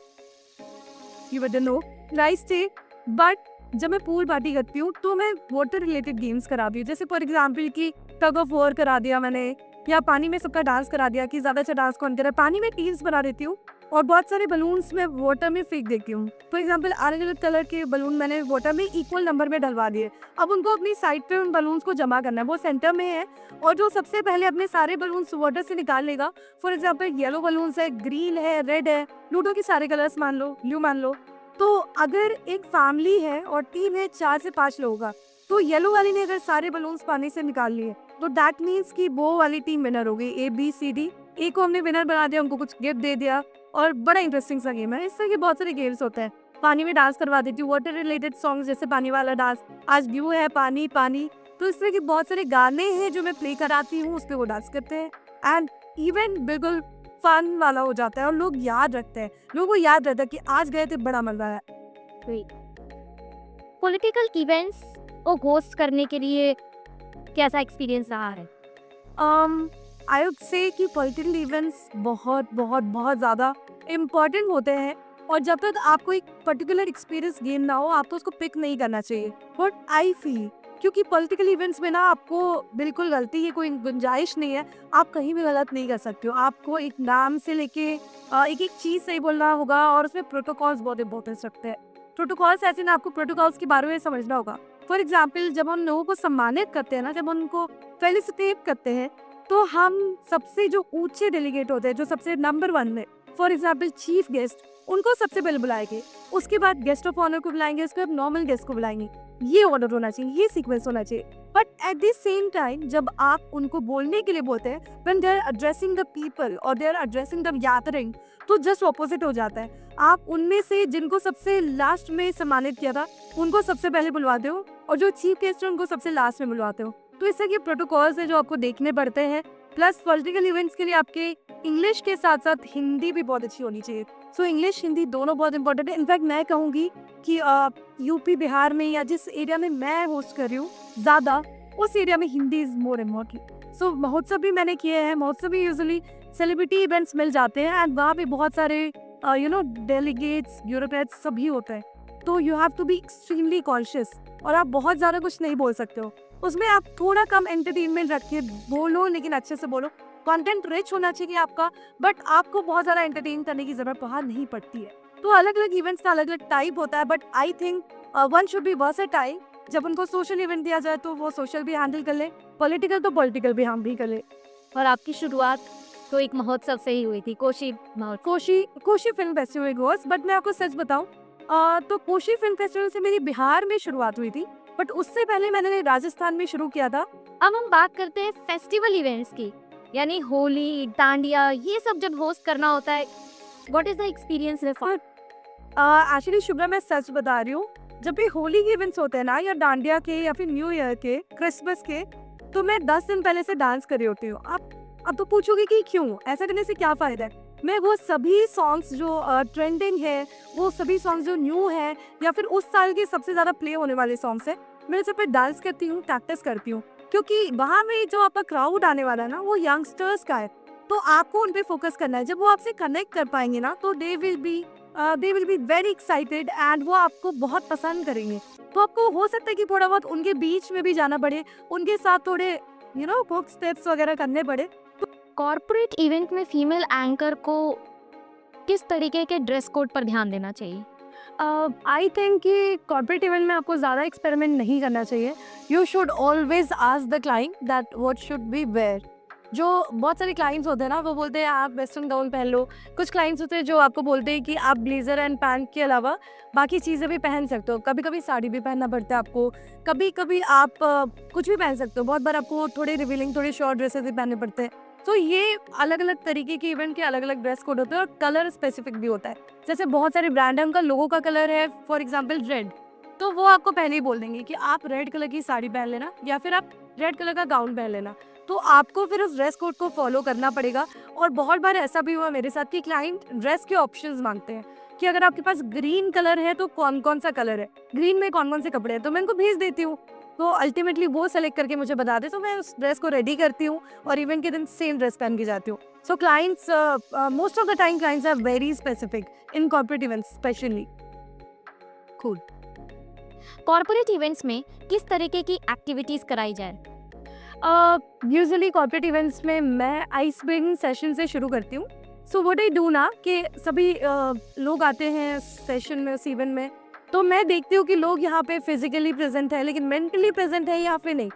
Speaker 1: you would know right थे। बट जब मैं पूल पार्टी करती हूँ तो मैं वाटर रिलेटेड गेम्स कराती हूँ। जैसे फॉर एग्जाम्पल कि टग ऑफ वॉर करा दिया मैंने, या पानी में सबका डांस करा दिया कि ज़्यादा अच्छा डांस कौन करे। पानी में टीम्स बना देती हूँ और बहुत सारे बलून्स में वाटर में फेंक देती हूँ। फॉर एग्जाम्पल अलग अलग कलर के बलून मैंने वाटर में इक्वल नंबर में डलवा दिए। अब उनको अपनी साइड पे उन बलून्स को जमा करना है, वो सेंटर में है और जो सबसे पहले अपने सारे बलून्स वाटर से निकाल लेगा। फॉर एग्जाम्पल येलो बलून्स है, ग्रीन है, रेड है, लूडो के सारे कलर्स मान लो, ब्लू मान लो। तो अगर एक फैमिली है और टीम है 4 से 5 लोगों का, तो येलो वाली ने अगर सारे बलून्स पानी से निकाल लिए तो दैट मीन्स कि वो वाली टीम विनर हो गई। ABCD, ए को हमने विनर बना दिया, उनको कुछ गिफ्ट दे दिया और बड़ा इंटरेस्टिंग सा गेम है। इस तरह के बहुत सारे गेम्स होते हैं। पानी में डांस करवा देती हूँ, वाटर रिलेटेड सॉन्ग, जैसे पानी वाला डांस, आज व्यू है पानी पानी। तो इस तरह के बहुत सारे गाने हैं जो मैं प्ले कराती हूँ, उस पर वो डांस करते हैं एंड इवेंट बिल्कुल फन वाला हो जाता है और लोग याद रखते हैं, लोगों को याद रहता है कि आज गए थे, बड़ा मजा आया।
Speaker 2: पॉलिटिकल इवेंट्स को होस्ट करने के लिए कैसा एक्सपीरियंस रहा है?
Speaker 1: आई वुड से कि पॉलिटिकल इवेंट्स बहुत बहुत बहुत ज़्यादा इम्पॉर्टेंट होते हैं और जब तक आपको एक पर्टिकुलर एक्सपीरियंस गेन ना हो, आपको उसको पिक नहीं करना चाहिए। बट आई फील क्योंकि पॉलिटिकल इवेंट्स में ना आपको बिल्कुल गलती की कोई गुंजाइश नहीं है, आप कहीं भी गलत नहीं कर सकते हो। आपको एक नाम से लेके एक-एक चीज़ सही बोलना होगा और उसमें प्रोटोकॉल्स बहुत इम्पोर्टेंस रखते हैं। प्रोटोकॉल्स ऐसे ना आपको प्रोटोकॉल्स के बारे में समझना होगा। फॉर एग्ज़ाम्पल जब हम लोगों को सम्मानित करते हैं ना, जब हम उनको फेलिसिटेट करते हैं, तो हम सबसे जो ऊँचे डेलीगेट होते हैं, जो सबसे नंबर 1 में, फॉर एग्ज़ाम्पल चीफ गेस्ट, उनको सबसे पहले बुलाएँगे। उसके बाद गेस्ट ऑफ ऑनर को बुलाएँगे, उसके बाद नॉर्मल गेस्ट को बुलाएँगे। ये ऑर्डर होना चाहिए, ये सीक्वेंस होना चाहिए। But at the same time जब आप उनको बोलने के लिए बोलते हैं, when they are addressing the people और they are addressing the gathering, तो जस्ट ऑपोजिट हो जाता है। आप उनमें से जिनको सबसे लास्ट में सम्मानित किया था, उनको सबसे पहले बुलवाते हो और जो चीफ गेस्ट है उनको सबसे लास्ट में बुलवाते हो। तो इस तरह के प्रोटोकॉल्स है जो आपको देखने पड़ते हैं। प्लस पॉलिटिकल इवेंट्स के लिए आपके इंग्लिश के साथ साथ हिंदी भी बहुत अच्छी होनी चाहिए। सो इंग्लिश हिंदी दोनों बहुत इंपॉर्टेंट है। इनफैक्ट मैं कहूँगी कि यूपी बिहार में या जिस एरिया में मैं होस्ट कर रही हूँ ज़्यादा, उस एरिया में हिंदी इज़ मोर इम्पोर्टेंट। सो महोत्सव भी मैंने किए हैं। महोत्सव भी यूजुअली सेलिब्रिटी इवेंट्स मिल जाते हैं एंड वहाँ पे बहुत सारे डेलीगेट्स, ब्यूरोक्रेट्स सभी होते हैं। तो you have to be extremely conscious और आप बहुत ज़्यादा कुछ नहीं बोल सकते हो। उसमें आप थोड़ा कम एंटरटेनमेंट रखिए, बोलो लेकिन अच्छे से बोलो। कंटेंट रिच होना चाहिए आपका, बट आपको बहुत ज़्यादा एंटरटेन करने की ज़रूरत वहाँ नहीं पड़ती है। तो अलग अलग इवेंट्स का अलग अलग टाइप होता है, but I think one should be versatile. जब उनको सोशल इवेंट दिया जाए तो वो सोशल भी हैंडल कर ले, पॉलिटिकल तो पॉलिटिकल भी हम भी कर ले।
Speaker 2: और आपकी शुरुआत तो एक महोत्सव से ही हुई थी, कोशी महोत्सव।
Speaker 1: Koshi film festival goes. But मैं आपको सच बताऊं तो कोशी फिल्म फेस्टिवल से मेरी बिहार में शुरुआत हुई थी, बट उससे पहले मैंने राजस्थान में शुरू किया था।
Speaker 2: अब हम बात करते हैं फेस्टिवल इवेंट्स की, यानी होली, डांडिया, ये सब जब होस्ट करना होता है, what is the experience refer?
Speaker 1: Actually Shubhra मैं सच बता रही हूँ, जब भी होली के इवेंट्स होते हैं ना, या डांडिया के या फिर न्यू ईयर के, क्रिसमस के, तो मैं 10 दिन पहले से डांस कर रही होती हूँ। अब तो पूछोगे कि क्यों, ऐसा करने से क्या फ़ायदा है। मैं वो सभी सॉन्ग्स जो ट्रेंडिंग है, वो सभी सॉन्ग्स जो न्यू है या फिर उस साल के सबसे ज़्यादा प्ले होने वाले सॉन्ग्स हैं, मैं उस पर डांस करती हूँ, प्रैक्टिस करती हूँ। क्योंकि वहाँ में जो आपका क्राउड आने वाला है ना, वो यंगस्टर्स का है, तो आपको उन पे फोकस करना है। जब वो आपसे कनेक्ट कर पाएंगे ना, तो they will be very excited and वो आपको बहुत पसंद करेंगे। तो आपको हो सकता है कि थोड़ा बहुत उनके बीच में भी जाना पड़े, उनके साथ थोड़े हुक स्टेप्स वगैरह करने पड़े।
Speaker 2: कॉर्पोरेट इवेंट में फीमेल एंकर को किस तरीके के ड्रेस कोड पर ध्यान देना चाहिए?
Speaker 1: आई थिंक कि कॉर्पोरेट इवेंट में आपको ज़्यादा एक्सपेरिमेंट नहीं करना चाहिए। You should always ask the client that what should be wear. जो बहुत सारे क्लाइंट्स होते हैं ना, वो बोलते हैं आप वेस्टर्न गाउन पहन लो। कुछ क्लाइंट्स होते हैं जो आपको बोलते हैं कि आप ब्लेजर एंड पैंट के अलावा बाकी चीज़ें भी पहन सकते हो। कभी कभी साड़ी भी पहनना पड़ता है आपको, कभी कभी आप कुछ भी पहन सकते हो। बहुत बार आपको थोड़े रिवीलिंग, थोड़े शॉर्ट ड्रेसेस भी पहनने पड़ते हैं। तो ये अलग अलग तरीके के इवेंट के अलग अलग ड्रेस कोड होते हैं और कलर स्पेसिफिक भी होता है। जैसे बहुत सारे ब्रांड है, उनका लोगो का कलर है फॉर एग्जांपल रेड, तो वो आपको पहले ही बोल देंगे कि आप रेड कलर की साड़ी पहन लेना या फिर आप रेड कलर का गाउन पहन लेना। तो आपको फिर उस ड्रेस कोड को फॉलो करना पड़ेगा। और बहुत बार ऐसा भी हुआ मेरे साथ कि क्लाइंट ड्रेस के ऑप्शंस मांगते हैं कि अगर आपके पास ग्रीन कलर है तो कौन कौन सा कलर है, ग्रीन में कौन कौन से कपड़े हैं, तो मैं उनको भेज देती हूँ। तो अल्टीमेटली वो सेलेक्ट करके मुझे बता दे, तो मैं उस ड्रेस को रेडी करती हूँ और इवेंट के दिन सेम ड्रेस पहन के जाती हूँ। So clients most of the time clients are very specific in corporate events specially.
Speaker 2: Cool. Corporate events में किस तरीके की एक्टिविटीज कराई जाए?
Speaker 1: यूजुअली कॉर्पोरेट इवेंट्स में मैं आइस ब्रेकिंग सेशन से शुरू करती हूँ। सो व्हाट आई डू ना कि सभी लोग आते हैं सेशन में, उस इवेंट में, तो मैं देखती हूँ कि लोग यहाँ पे फिजिकली प्रेजेंट है लेकिन मेंटली प्रेजेंट है या फिर नहीं।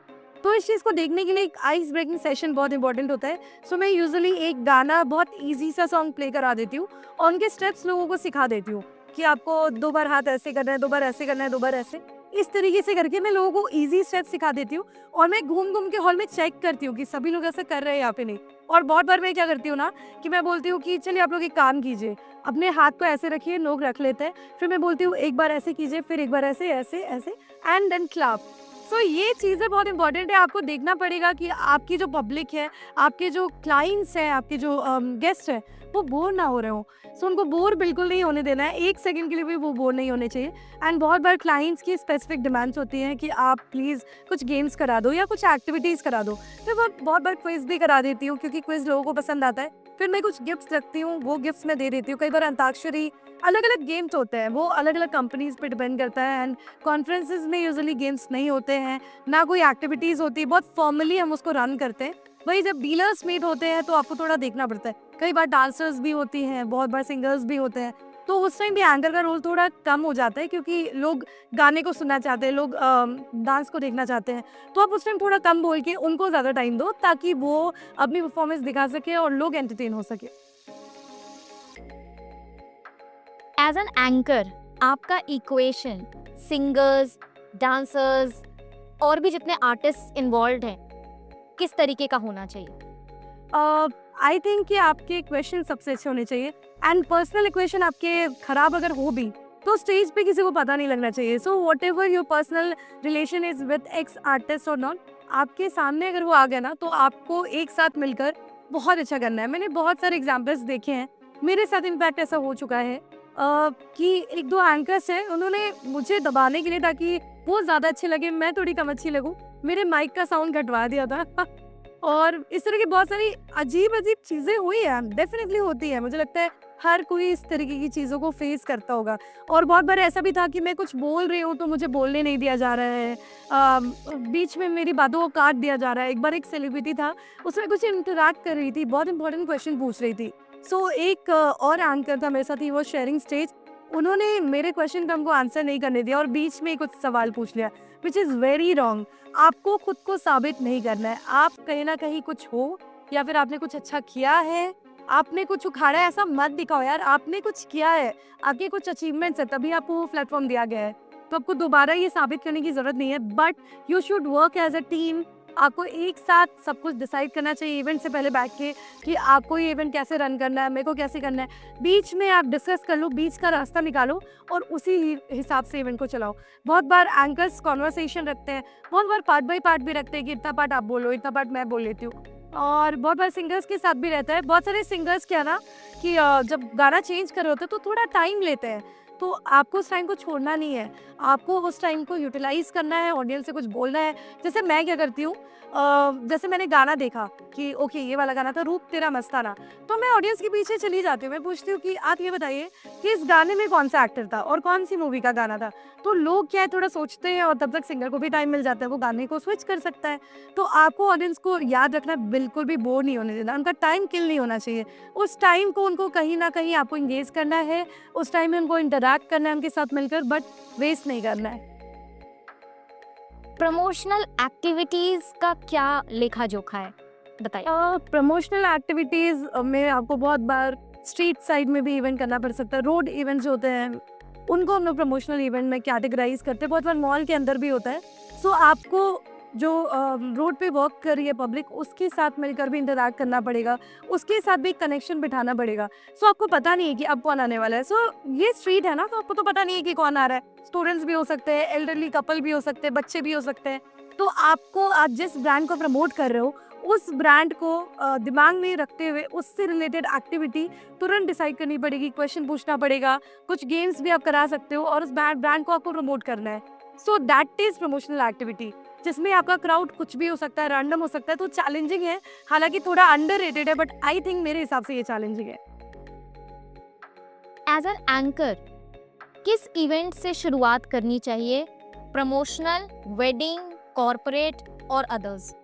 Speaker 1: तो इस चीज़ को देखने के लिए एक आइस ब्रेकिंग सेशन बहुत इंपॉर्टेंट होता है। सो मैं यूजुअली एक गाना, बहुत ईजी सा सॉन्ग प्ले करा देती हूँ और उनके स्टेप्स लोगों को सिखा देती हूँ कि आपको 2 बार हाथ ऐसे करना है, 2 बार ऐसे करना है, 2 बार ऐसे। इस तरीके से करके मैं लोगों को ईजी स्टेप्स सिखा देती हूँ और मैं घूम घूम के हॉल में चेक करती हूँ कि सभी लोग ऐसा कर रहे हैं या फिर नहीं। और बहुत बार मैं क्या करती हूँ ना कि मैं बोलती हूँ कि चलिए आप लोग एक काम कीजिए, अपने हाथ को ऐसे रखिए, लोग रख लेते हैं, फिर मैं बोलती हूँ एक बार ऐसे कीजिए, फिर एक बार ऐसे ऐसे ऐसे एंड देन क्लैप। सो ये चीज़ें बहुत इंपॉर्टेंट है। आपको देखना पड़ेगा कि आपकी जो पब्लिक है, आपके जो क्लाइंट्स हैं, आपके जो गेस्ट हैं, वो बोर ना हो रहे हो। सो उनको बोर बिल्कुल नहीं होने देना है, 1 सेकंड के लिए भी वो बोर नहीं होने चाहिए। एंड बहुत बार क्लाइंट्स की स्पेसिफिक डिमांड्स होती हैं कि आप प्लीज़ कुछ गेम्स करा दो या कुछ एक्टिविटीज़ करा दो। फिर बहुत बार क्विज़ भी करा देती हूँ क्योंकि क्विज़ लोगों को पसंद आता है। फिर मैं कुछ गिफ्ट्स रखती हूँ, वो गिफ्ट्स मैं दे देती हूँ। कई बार अंताक्षरी, अलग-अलग गेम्स होते हैं, वो अलग-अलग कंपनीज़ पे डिपेंड करता है। एंड कॉन्फ्रेंसेस में यूजुअली गेम्स नहीं होते हैं, ना कोई एक्टिविटीज़ होती है, बहुत फॉर्मली हम उसको रन करते हैं। वही जब डीलर्स मीट होते हैं तो आपको थोड़ा देखना पड़ता है। कई बार डांसर्स भी होती हैं, बहुत बार सिंगर्स भी होते हैं, तो उस टाइम भी एंकर का रोल थोड़ा कम हो जाता है क्योंकि लोग गाने को सुनना चाहते हैं, लोग डांस को देखना चाहते हैं। तो आप उस टाइम थोड़ा कम बोल के उनको ज़्यादा टाइम दो ताकि वो अपनी परफॉर्मेंस दिखा सके और लोग एंटरटेन हो सके।
Speaker 2: एज एन एंकर आपका इक्वेशन सिंगर्स, डांसर्स और भी जितने आर्टिस्ट इन्वॉल्व हैं किस तरीके का होना चाहिए?
Speaker 1: आई थिंक कि आपके क्वेश्चन सबसे अच्छे होने चाहिए। एंड पर्सनल इक्वेशन आपके खराब अगर हो भी तो स्टेज पे किसी को पता नहीं लगना चाहिए। So what ever your personal relation is with x artist और नॉट, आपके सामने अगर वो आ गया ना तो आपको एक साथ मिलकर बहुत अच्छा करना है। मैंने बहुत सारे एग्जाम्पल्स देखे हैं, मेरे साथ इनफैक्ट ऐसा हो चुका है कि एक दो एंकर्स हैं, उन्होंने मुझे दबाने के लिए ताकि वो ज़्यादा अच्छे लगे, मैं थोड़ी कम अच्छी लगूं, मेरे माइक का साउंड घटवा दिया था और इस तरह की बहुत सारी अजीब-अजीब चीज़ें हुई हैं, डेफ़िनेटली होती है। मुझे लगता है हर कोई इस तरीके की चीज़ों को फ़ेस करता होगा। और बहुत बार ऐसा भी था कि मैं कुछ बोल रही हूँ तो मुझे बोलने नहीं दिया जा रहा है। बीच में मेरी बातों को काट दिया जा रहा है। एक बार एक सेलिब्रिटी था, उसमें कुछ इंटरैक्ट कर रही थी, बहुत इंपॉर्टेंट क्वेश्चन पूछ रही थी। सो एक और एंकर था मेरे साथ, ही वाज़ शेयरिंग स्टेज। उन्होंने मेरे क्वेश्चन का हमको आंसर नहीं करने दिया और बीच में कुछ सवाल पूछ लिया, व्हिच इज़ वेरी रॉन्ग। आपको खुद को साबित नहीं करना है। आप कहीं न कहीं कुछ हो या फिर आपने कुछ अच्छा किया है, आपने कुछ उखाड़ा है, ऐसा मत दिखाओ यार। आपने कुछ किया है, आपके कुछ अचीवमेंट्स है, तभी आपको वो प्लेटफ़ॉर्म दिया गया है। तो आपको दोबारा ये साबित करने की ज़रूरत नहीं है, but you should work as a team. आपको एक साथ सब कुछ डिसाइड करना चाहिए इवेंट से पहले बैठ के कि आपको ये इवेंट कैसे रन करना है, मेरे को कैसे करना है। बीच में आप डिस्कस कर लो, बीच का रास्ता निकालो और उसी हिसाब से इवेंट को चलाओ। बहुत बार एंकर्स कॉन्वर्सेशन रखते हैं, बहुत बार पार्ट बाय पार्ट भी रखते हैं कि इतना पार्ट आप बोलो, इतना पार्ट मैं बोल लेती हूँ। और बहुत बार सिंगर्स के साथ भी रहता है। बहुत सारे सिंगर्स क्या ना कि जब गाना चेंज कर रहे होते हैं तो थोड़ा टाइम लेते हैं, तो आपको उस टाइम को छोड़ना नहीं है, आपको उस टाइम को यूटिलाइज करना है, ऑडियंस से कुछ बोलना है। जैसे मैं क्या करती हूँ, जैसे मैंने गाना देखा कि ओके ये वाला गाना था रूप तेरा मस्ताना, तो मैं ऑडियंस के पीछे चली जाती हूँ। मैं पूछती हूँ कि आप ये बताइए कि इस गाने में कौन सा एक्टर था और कौन सी मूवी का गाना था। तो लोग क्या है थोड़ा सोचते हैं और तब तक सिंगर को भी टाइम मिल जाता है, वो गाने को स्विच कर सकता है। तो आपको ऑडियंस को याद रखना, बिल्कुल भी बोर नहीं होने देना, उनका टाइम किल नहीं होना चाहिए। उस टाइम को उनको कहीं ना कहीं आपको इंगेज करना है, उस टाइम में उनको इंटरैक्ट करना है उनके साथ मिलकर, बट वेस्ट नहीं करना है।
Speaker 2: प्रमोशनल एक्टिविटीज का क्या लेखा जोखा है, बताइए।
Speaker 1: प्रमोशनल एक्टिविटीज़ में आपको बहुत बार स्ट्रीट साइड में भी इवेंट करना पड़ सकता है। रोड इवेंट्स होते हैं, उनको हम लोग प्रमोशनल इवेंट में कैटेगराइज करते हैं। बहुत बार मॉल के अंदर भी होता है। सो आपको जो रोड पे वॉक कर रही है पब्लिक, उसके साथ मिलकर भी इंटरैक्ट करना पड़ेगा, उसके साथ भी कनेक्शन बिठाना पड़ेगा। सो आपको पता नहीं है कि अब कौन आने वाला है। सो ये स्ट्रीट है ना, तो आपको तो पता नहीं है कि कौन आ रहा है। स्टूडेंट्स भी हो सकते हैं, एल्डरली कपल भी हो सकते हैं, बच्चे भी हो सकते हैं। तो आपको आप जिस ब्रांड को प्रमोट कर रहे हो, उस ब्रांड को दिमाग में रखते हुए उससे रिलेटेड एक्टिविटी तुरंत डिसाइड करनी पड़ेगी, क्वेश्चन पूछना पड़ेगा, कुछ गेम्स भी आप करा सकते हो और उस ब्रांड को आपको प्रमोट करना है। So that is promotional activity, जिसमें आपका क्राउड कुछ भी हो सकता है, रैंडम हो सकता है। तो चैलेंजिंग है, हालांकि थोड़ा अंडररेटेड है, बट आई थिंक मेरे हिसाब से ये चैलेंजिंग है।
Speaker 2: एज एन एंकर किस इवेंट से शुरुआत करनी चाहिए, प्रमोशनल, वेडिंग, कॉर्पोरेट और others?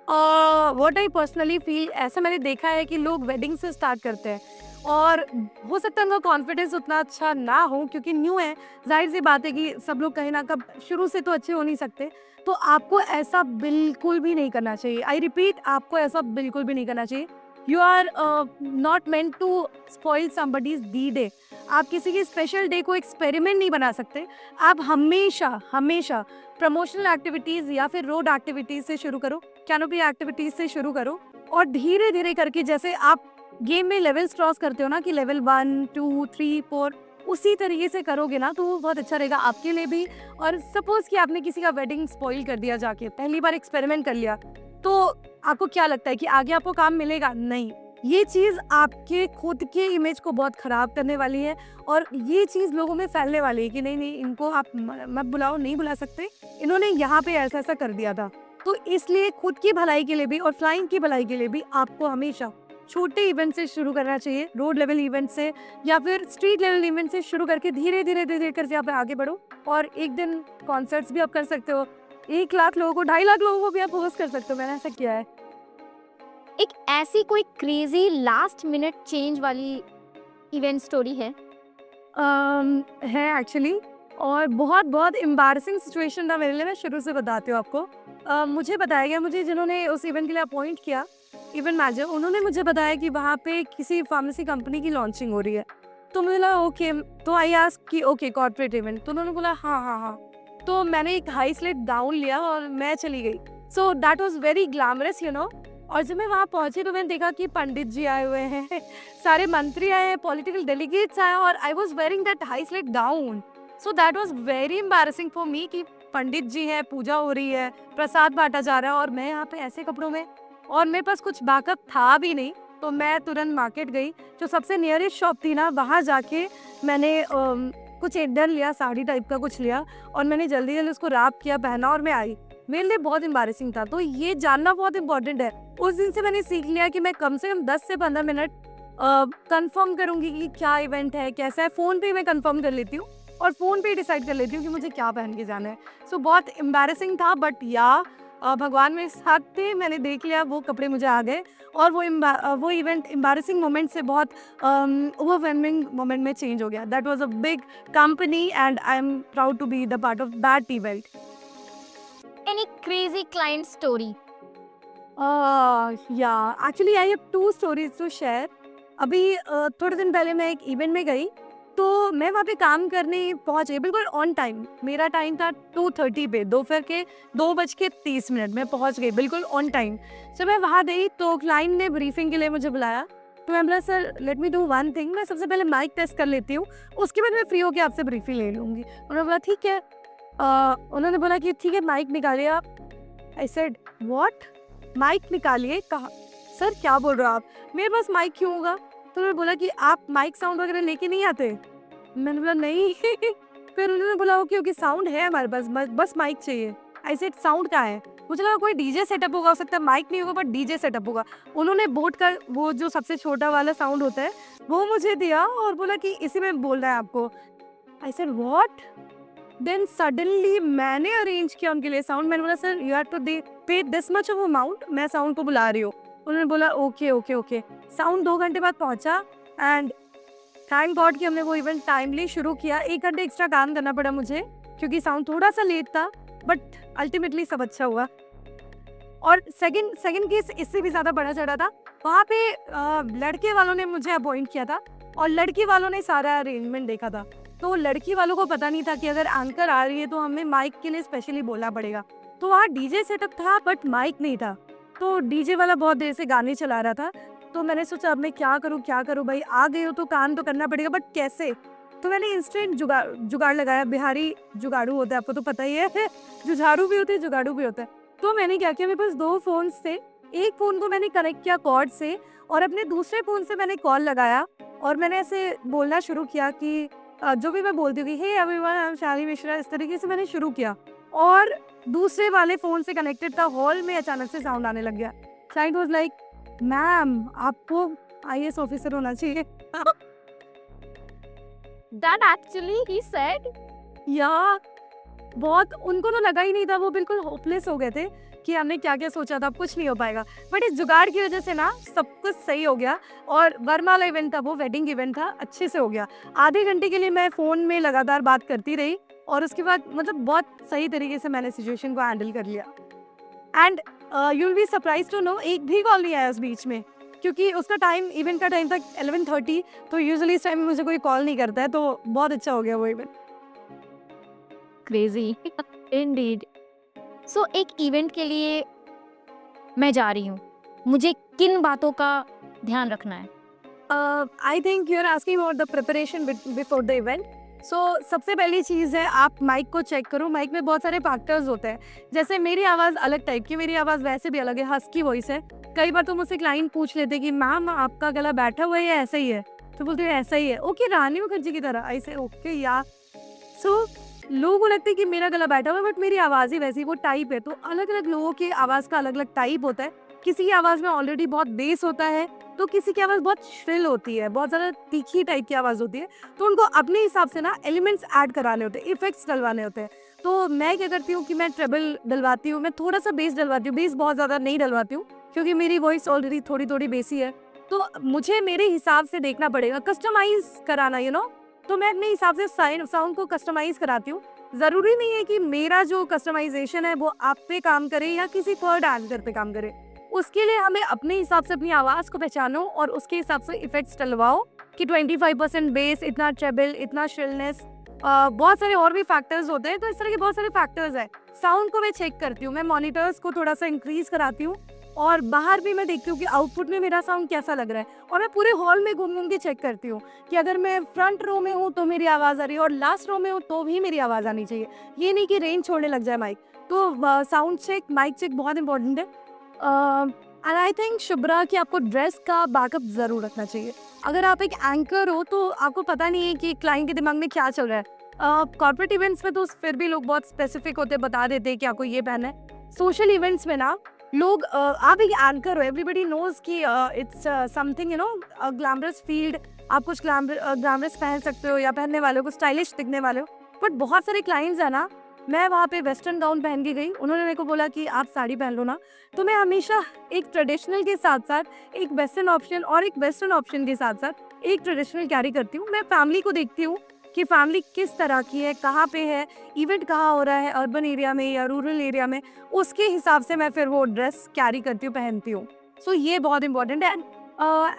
Speaker 1: What I personally feel, ऐसा मैंने देखा है कि लोग वेडिंग से स्टार्ट करते हैं और हो सकता है उनका कॉन्फिडेंस उतना अच्छा ना हो क्योंकि न्यू है। जाहिर सी बात है कि सब लोग कहीं ना कब शुरू से तो अच्छे हो नहीं सकते। तो आपको ऐसा बिल्कुल भी नहीं करना चाहिए। आई रिपीट, आपको ऐसा बिल्कुल भी नहीं करना चाहिए। You are not meant to spoil somebody's the day. आप किसी की स्पेशल डे को एक्सपेरिमेंट नहीं बना सकते। आप हमेशा हमेशा प्रमोशनल एक्टिविटीज़ या फिर रोड एक्टिविटीज़ से शुरू करो, कैनोपी एक्टिविटीज़ से शुरू करो और धीरे धीरे करके, जैसे आप गेम में लेवल्स क्रॉस करते हो ना कि लेवल 1, 2, 3, 4, उसी तरीके से करोगे ना तो वो बहुत अच्छा रहेगा आपके लिए भी। और सपोज कि आपने किसी का वेडिंग स्पॉइल कर दिया, जाके पहली बार एक्सपेरिमेंट कर लिया, तो आपको क्या लगता है कि आगे आपको काम मिलेगा? नहीं। ये चीज़ आपके खुद के इमेज को बहुत ख़राब करने वाली है और ये चीज़ लोगों में फैलने वाली है कि नहीं नहीं, इनको आप मत बुलाओ, नहीं बुला सकते, इन्होंने यहाँ पे ऐसा ऐसा कर दिया था। तो इसलिए खुद की भलाई के लिए भी और क्लाइंट की भलाई के लिए भी आपको हमेशा छोटे इवेंट से शुरू करना चाहिए, रोड लेवल इवेंट से या फिर स्ट्रीट लेवल इवेंट से शुरू करके धीरे धीरे धीरे धीरे करके आप आगे बढ़ो और एक दिन कॉन्सर्ट्स भी आप कर सकते हो। 1 लाख लोगों को 2.5 लाख लोगों को भी आप होस्ट कर सकते हो। मैंने ऐसा किया है।
Speaker 2: एक ऐसी कोई क्रेजी लास्ट मिनट चेंज वाली इवेंट स्टोरी है?
Speaker 1: है एक्चुअली, और बहुत बहुत एम्बारसिंग सिचुएशन था मेरे लिए। मैं शुरू से बताती हूँ आपको। मुझे बताया गया, मुझे जिन्होंने उस इवेंट के लिए अपॉइंट किया, इवेंट मैनेजर, उन्होंने मुझे बताया कि वहाँ पे किसी फार्मेसी कंपनी की लॉन्चिंग हो रही है। तो मुझे लगा ओके, तो आई आस्क कि ओके कॉर्पोरेट इवेंट, तो उन्होंने बोला हाँ हाँ हाँ। तो मैंने एक हाई स्लेट गाउन लिया और मैं चली गई। सो that was very glamorous you know. और जब मैं वहाँ पहुंची तो मैंने देखा कि पंडित जी आए हुए हैं, सारे मंत्री आए हैं, पॉलिटिकल डेलीगेट्स आए, और I was wearing that high slate gown. So that was very embarrassing for me कि पंडित जी हैं, पूजा हो रही है, प्रसाद बांटा जा रहा है और मैं यहाँ पे ऐसे कपड़ों में, और मेरे पास कुछ बैकअप था भी नहीं। तो मैं तुरंत मार्केट गई, जो सबसे नियरेस्ट शॉप थी ना, वहाँ जाके मैंने कुछ एडन लिया, साड़ी टाइप का कुछ लिया, और मैंने जल्दी जल्दी उसको रैप किया, पहना और मैं आई। मेरे लिए बहुत एम्बैरेसिंग था। तो ये जानना बहुत इंपॉर्टेंट है। उस दिन से मैंने सीख लिया कि मैं कम से कम 10 से 15 मिनट कंफर्म करूंगी कि क्या इवेंट है, कैसा है। फ़ोन पे मैं कंफर्म कर लेती हूँ और फ़ोन पे डिसाइड कर लेती हूँ कि मुझे क्या पहन के जाना है। सो बहुत एम्बैरेसिंग था, बट या भगवान मेरे साथ थे, मैंने देख लिया, वो कपड़े मुझे आ गए, और वो इवेंट एम्बैरेसिंग मोमेंट से बहुत ओवरवेलमिंग मोमेंट में चेंज हो गया। That was a big company and I am proud to be the part of that event.
Speaker 2: Any crazy client story?
Speaker 1: Yeah, actually I have 2 stories to share. अभी थोड़े दिन पहले मैं एक इवेंट में गई, तो मैं वहाँ पे काम करने पहुँच गई बिल्कुल ऑन टाइम। मेरा टाइम था 2:30 पे, दोपहर के 2:30 में पहुँच गई बिल्कुल ऑन टाइम। जब मैं वहाँ गई तो क्लाइंट ने ब्रीफिंग के लिए मुझे बुलाया। तो मैं बोला sir let me do one thing, मैं सबसे पहले माइक टेस्ट कर लेती हूँ, उसके बाद मैं फ्री होकर आपसे ब्रीफिंग ले लूँगी। उन्होंने बोला ठीक है। उन्होंने बोला कि ठीक है माइक निकालिए आप। आई सेड व्हाट, माइक निकालिए? कहा सर क्या बोल रहे हो आप, मेरे पास माइक क्यों होगा? तो उन्होंने बोला कि आप माइक साउंड वगैरह लेके नहीं आते? मैंने बोला नहीं। फिर उन्होंने बोला ओके ओके साउंड है हमारे पास, बस माइक चाहिए। आई सेड साउंड कहाँ है? मुझे लगा कोई डीजे सेटअप होगा, हो सकता है माइक नहीं होगा बट डीजे सेटअप होगा। उन्होंने बोट का वो जो सबसे छोटा वाला साउंड होता है वो मुझे दिया और बोला कि इसी में बोलना है आपको। I said what. Then suddenly मैंने अरेंज किया उनके लिए साउंड। मैंने बोला sir you have to pay this much of amount, मैं साउंड को बुला रही हूँ। उन्होंने बोला ओके ओके ओके। साउंड 2 घंटे बाद पहुंचा एंड थैंक गॉड कि हमने वो इवेंट टाइमली शुरू किया। 1 घंटे एक्स्ट्रा काम करना पड़ा मुझे क्योंकि साउंड थोड़ा सा लेट था, बट अल्टीमेटली सब अच्छा हुआ। और सेकंड केस इससे भी ज़्यादा बड़ा चढ़ा था। वहाँ पे लड़के वालों ने मुझे अपॉइंट किया था और लड़की वालों ने सारा अरेंजमेंट देखा था। तो लड़की वालों को पता नहीं था कि अगर एंकर आ रही है तो हमें माइक के लिए स्पेशली बोलना पड़ेगा। तो वहाँ डीजे सेटअप था बट माइक नहीं था। तो डीजे वाला बहुत देर से गाने चला रहा था। तो मैंने सोचा अब मैं क्या करूँ भाई, आ गए हो तो काम तो करना पड़ेगा, बट कैसे? तो मैंने इंस्टेंट जुगाड़ लगाया। बिहारी जुगाड़ू होता है, आपको तो पता ही है। जुझारू भी होते हैं, जुगाड़ू भी होता है। तो मैंने क्या किया, मेरे पास 2 फोन्स थे। एक फ़ोन को मैंने कनेक्ट किया कॉर्ड से और अपने दूसरे फ़ोन से मैंने कॉल लगाया और मैंने ऐसे बोलना शुरू किया कि जो भी मैं बोलती हूँ कि hey everyone I am Shalini Mishra, इस तरीके से मैंने शुरू किया। और दूसरे वाले फ़ोन से कनेक्टेड था, हॉल में अचानक से साउंड आने लग गया। क्लाइंट वाज लाइक मैम आपको आईएएस ऑफिसर होना चाहिए।
Speaker 2: That actually he said?
Speaker 1: या बहुत उनको तो लगा ही नहीं था, वो बिल्कुल होपलेस हो गए थे कि हमने क्या क्या सोचा था, अब कुछ नहीं हो पाएगा। बट इस जुगाड़ की वजह से ना सब कुछ सही हो गया और वरमाला इवेंट था, वो वेडिंग इवेंट था, अच्छे से हो गया। आधे घंटे के लिए मैं फ़ोन में लगातार बात करती रही और उसके बाद मतलब बहुत सही तरीके से मैंने सिचुएशन को हैंडल कर लिया। And you will be surprise to know, एक भी कॉल नहीं आया उस बीच में, क्योंकि उसका टाइम, इवेंट का टाइम था 11:30। तो यूजुअली इस टाइम में मुझे कोई कॉल नहीं करता है, तो बहुत अच्छा हो गया वो इवेंट।
Speaker 2: Crazy. Indeed. So एक इवेंट के लिए मैं जा रही हूँ, मुझे किन बातों का ध्यान रखना है?
Speaker 1: I think you are asking about the preparation before the event. So सबसे पहली चीज़ है आप माइक को चेक करो। माइक में बहुत सारे फैक्टर्स होते हैं, जैसे मेरी आवाज़ अलग टाइप की, मेरी आवाज़ वैसे भी अलग है, हस्की वॉइस है। कई बार तो मुझसे क्लाइंट पूछ लेते कि मैम आपका गला बैठा हुआ है या ऐसा ही है? तो बोलते हैं ऐसा ही है। ओके रानी मुखर्जी की तरह, ऐसे ओके या। सो लोगों को लगता है कि मेरा गला बैठा हुआ है बट मेरी आवाज़ ही वैसी, वो टाइप है। तो अलग अलग लोगों की आवाज़ का अलग अलग टाइप होता है। किसी की आवाज़ में ऑलरेडी बहुत बेस होता है तो किसी की आवाज़ बहुत श्रिल होती है, बहुत ज़्यादा तीखी टाइप की आवाज़ होती है, तो उनको अपने हिसाब से ना एलिमेंट्स ऐड कराने होते हैं, इफ़ेक्ट्स डलवाने होते हैं। तो मैं क्या करती हूँ कि मैं ट्रेबल डलवाती हूँ, मैं थोड़ा-सा बेस डलवाती हूँ, बेस बहुत ज़्यादा नहीं डलवाती हूँ, क्योंकि मेरी वॉइस ऑलरेडी थोड़ी-थोड़ी बेसी है। तो मुझे मेरे हिसाब से देखना पड़ेगा, कस्टमाइज़ कराना तो मैं अपने हिसाब से साउंड को कस्टमाइज़ कराती हूँ। ज़रूरी नहीं है कि मेरा जो कस्टमाइज़ेशन है वो आप पे काम करे या किसी थर्ड एंकर पे काम करे। उसके लिए हमें अपने हिसाब से अपनी आवाज़ को पहचानो और उसके हिसाब से इफ़ेक्ट्स डलवाओ कि 25% बेस, इतना ट्रेबल, इतना श्रिलनेस, बहुत सारे और भी फैक्टर्स होते हैं, तो इस तरह के बहुत सारे फैक्टर्स हैं। साउंड को मैं चेक करती हूँ, मैं मॉनिटर्स को थोड़ा-सा इंक्रीज़ कराती हूँ और बाहर भी मैं देखती हूँ कि आउटपुट में मेरा साउंड कैसा लग रहा है और मैं पूरे हॉल में घूम-घूम के चेक करती हूँ कि अगर मैं फ्रंट रो में हूँ तो मेरी आवाज़ आ रही है और लास्ट रो में हूँ तो भी मेरी आवाज़ आनी चाहिए। ये नहीं कि रेंज छोड़ने लग जाए माइक। तो साउंड चेक, माइक चेक बहुत इम्पोर्टेंट है। एंड आई थिंक शुभ्रा कि आपको ड्रेस का बैकअप ज़रूर रखना चाहिए। अगर आप एक एंकर हो तो आपको पता नहीं है कि क्लाइंट के दिमाग में क्या चल रहा है। कॉर्पोरेट इवेंट्स में तो फिर भी लोग बहुत स्पेसिफिक होते हैं, बता देते हैं कि आपको ये पहनना है। सोशल इवेंट्स में ना लोग आप एक एंकर हो, एवरीबडी नोज कि इट्स समथिंग ग्लैमरस फील्ड, आप कुछ ग्लैमरस पहन सकते हो या पहनने वाले हो, कुछ स्टाइलिश दिखने वाले हो। बट बहुत सारे क्लाइंट्स है ना, मैं वहाँ पे वेस्टर्न गाउन पहन के गई, उन्होंने मेरे को बोला कि आप साड़ी पहन लो ना, तो मैं हमेशा एक ट्रेडिशनल के साथ साथ एक वेस्टर्न ऑप्शन और एक वेस्टर्न ऑप्शन के साथ साथ एक ट्रेडिशनल कैरी करती हूँ। मैं फैमिली को देखती हूँ कि फैमिली किस तरह की है, कहाँ पे है, इवेंट कहाँ हो रहा है, अर्बन एरिया में या रूरल एरिया में, उसके हिसाब से मैं फिर वो ड्रेस कैरी करती हूँ, पहनती हूँ। सो ये बहुत इंपॉर्टेंट है।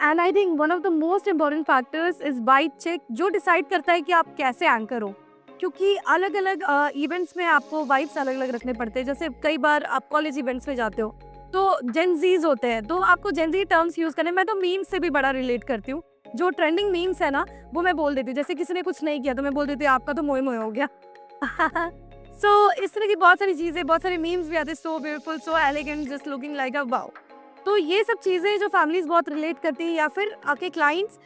Speaker 1: And I think one of the most important factors is vibe check, जो डिसाइड करता है कि आप कैसे एंकर हो, क्योंकि अलग अलग इवेंट्स में आपको वाइब्स अलग अलग रखने पड़ते हैं। जैसे कई बार आप कॉलेज इवेंट्स में जाते हो तो जेनजीज होते हैं, तो आपको जेनजी टर्म्स यूज करने, मैं तो मीम्स से भी बड़ा रिलेट करती हूँ। जो ट्रेंडिंग मीम्स है ना वो मैं बोल देती हूँ, जैसे किसी ने कुछ नहीं किया तो मैं बोल देती हूँ आपका तो मोए मोए हो गया। इस तरह की बहुत सारी चीजें, बहुत सारे मीम्स भी आते हैं, so beautiful, so elegant, just looking like a wow. तो ये सब चीज़ें जो फैमिलीज बहुत रिलेट करती हैं या फिर आपके क्लाइंट्स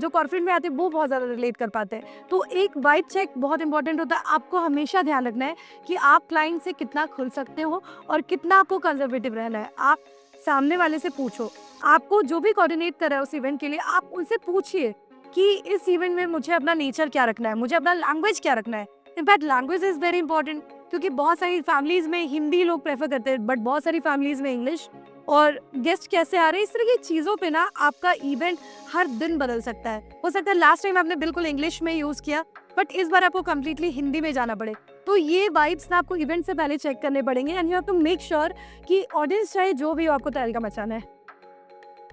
Speaker 1: जो कॉर्पोरेट में आते हैं वो बहुत ज़्यादा रिलेट कर पाते हैं। तो एक वाइब चेक बहुत इंपॉर्टेंट होता है। आपको हमेशा ध्यान रखना है कि आप क्लाइंट से कितना खुल सकते हो और कितना आपको कंजर्वेटिव रहना है। आप सामने वाले से पूछो, आपको जो भी कोऑर्डिनेट कर रहा है उस इवेंट के लिए, आप उनसे पूछिए कि इस इवेंट में मुझे अपना नेचर क्या रखना है, मुझे अपना लैंग्वेज क्या रखना है। In fact language is very important, क्योंकि बहुत सारी फैमिलीज़ में हिंदी लोग प्रेफर करते हैं बट बहुत सारी फैमिलीज़ में इंग्लिश, और गेस्ट कैसे आ रहे हैं, इस तरह की चीज़ों पे ना आपका इवेंट हर दिन बदल सकता है। हो सकता है लास्ट टाइम आपने बिल्कुल इंग्लिश में यूज़ किया बट इस बार आपको कम्प्लीटली हिंदी में जाना पड़े। तो ये वाइब्स ना आपको इवेंट से पहले चेक करने पड़ेंगे and you have to make sure कि ऑडियंस चाहे जो भी हो, आपको तहलका मचाना है।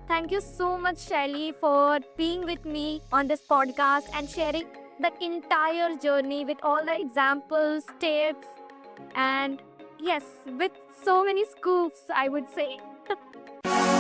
Speaker 2: Thank you so much, Shelly, for being with me on this podcast and sharing the entire journey with all the examples, tips, and yes, with so many scoops, I would say.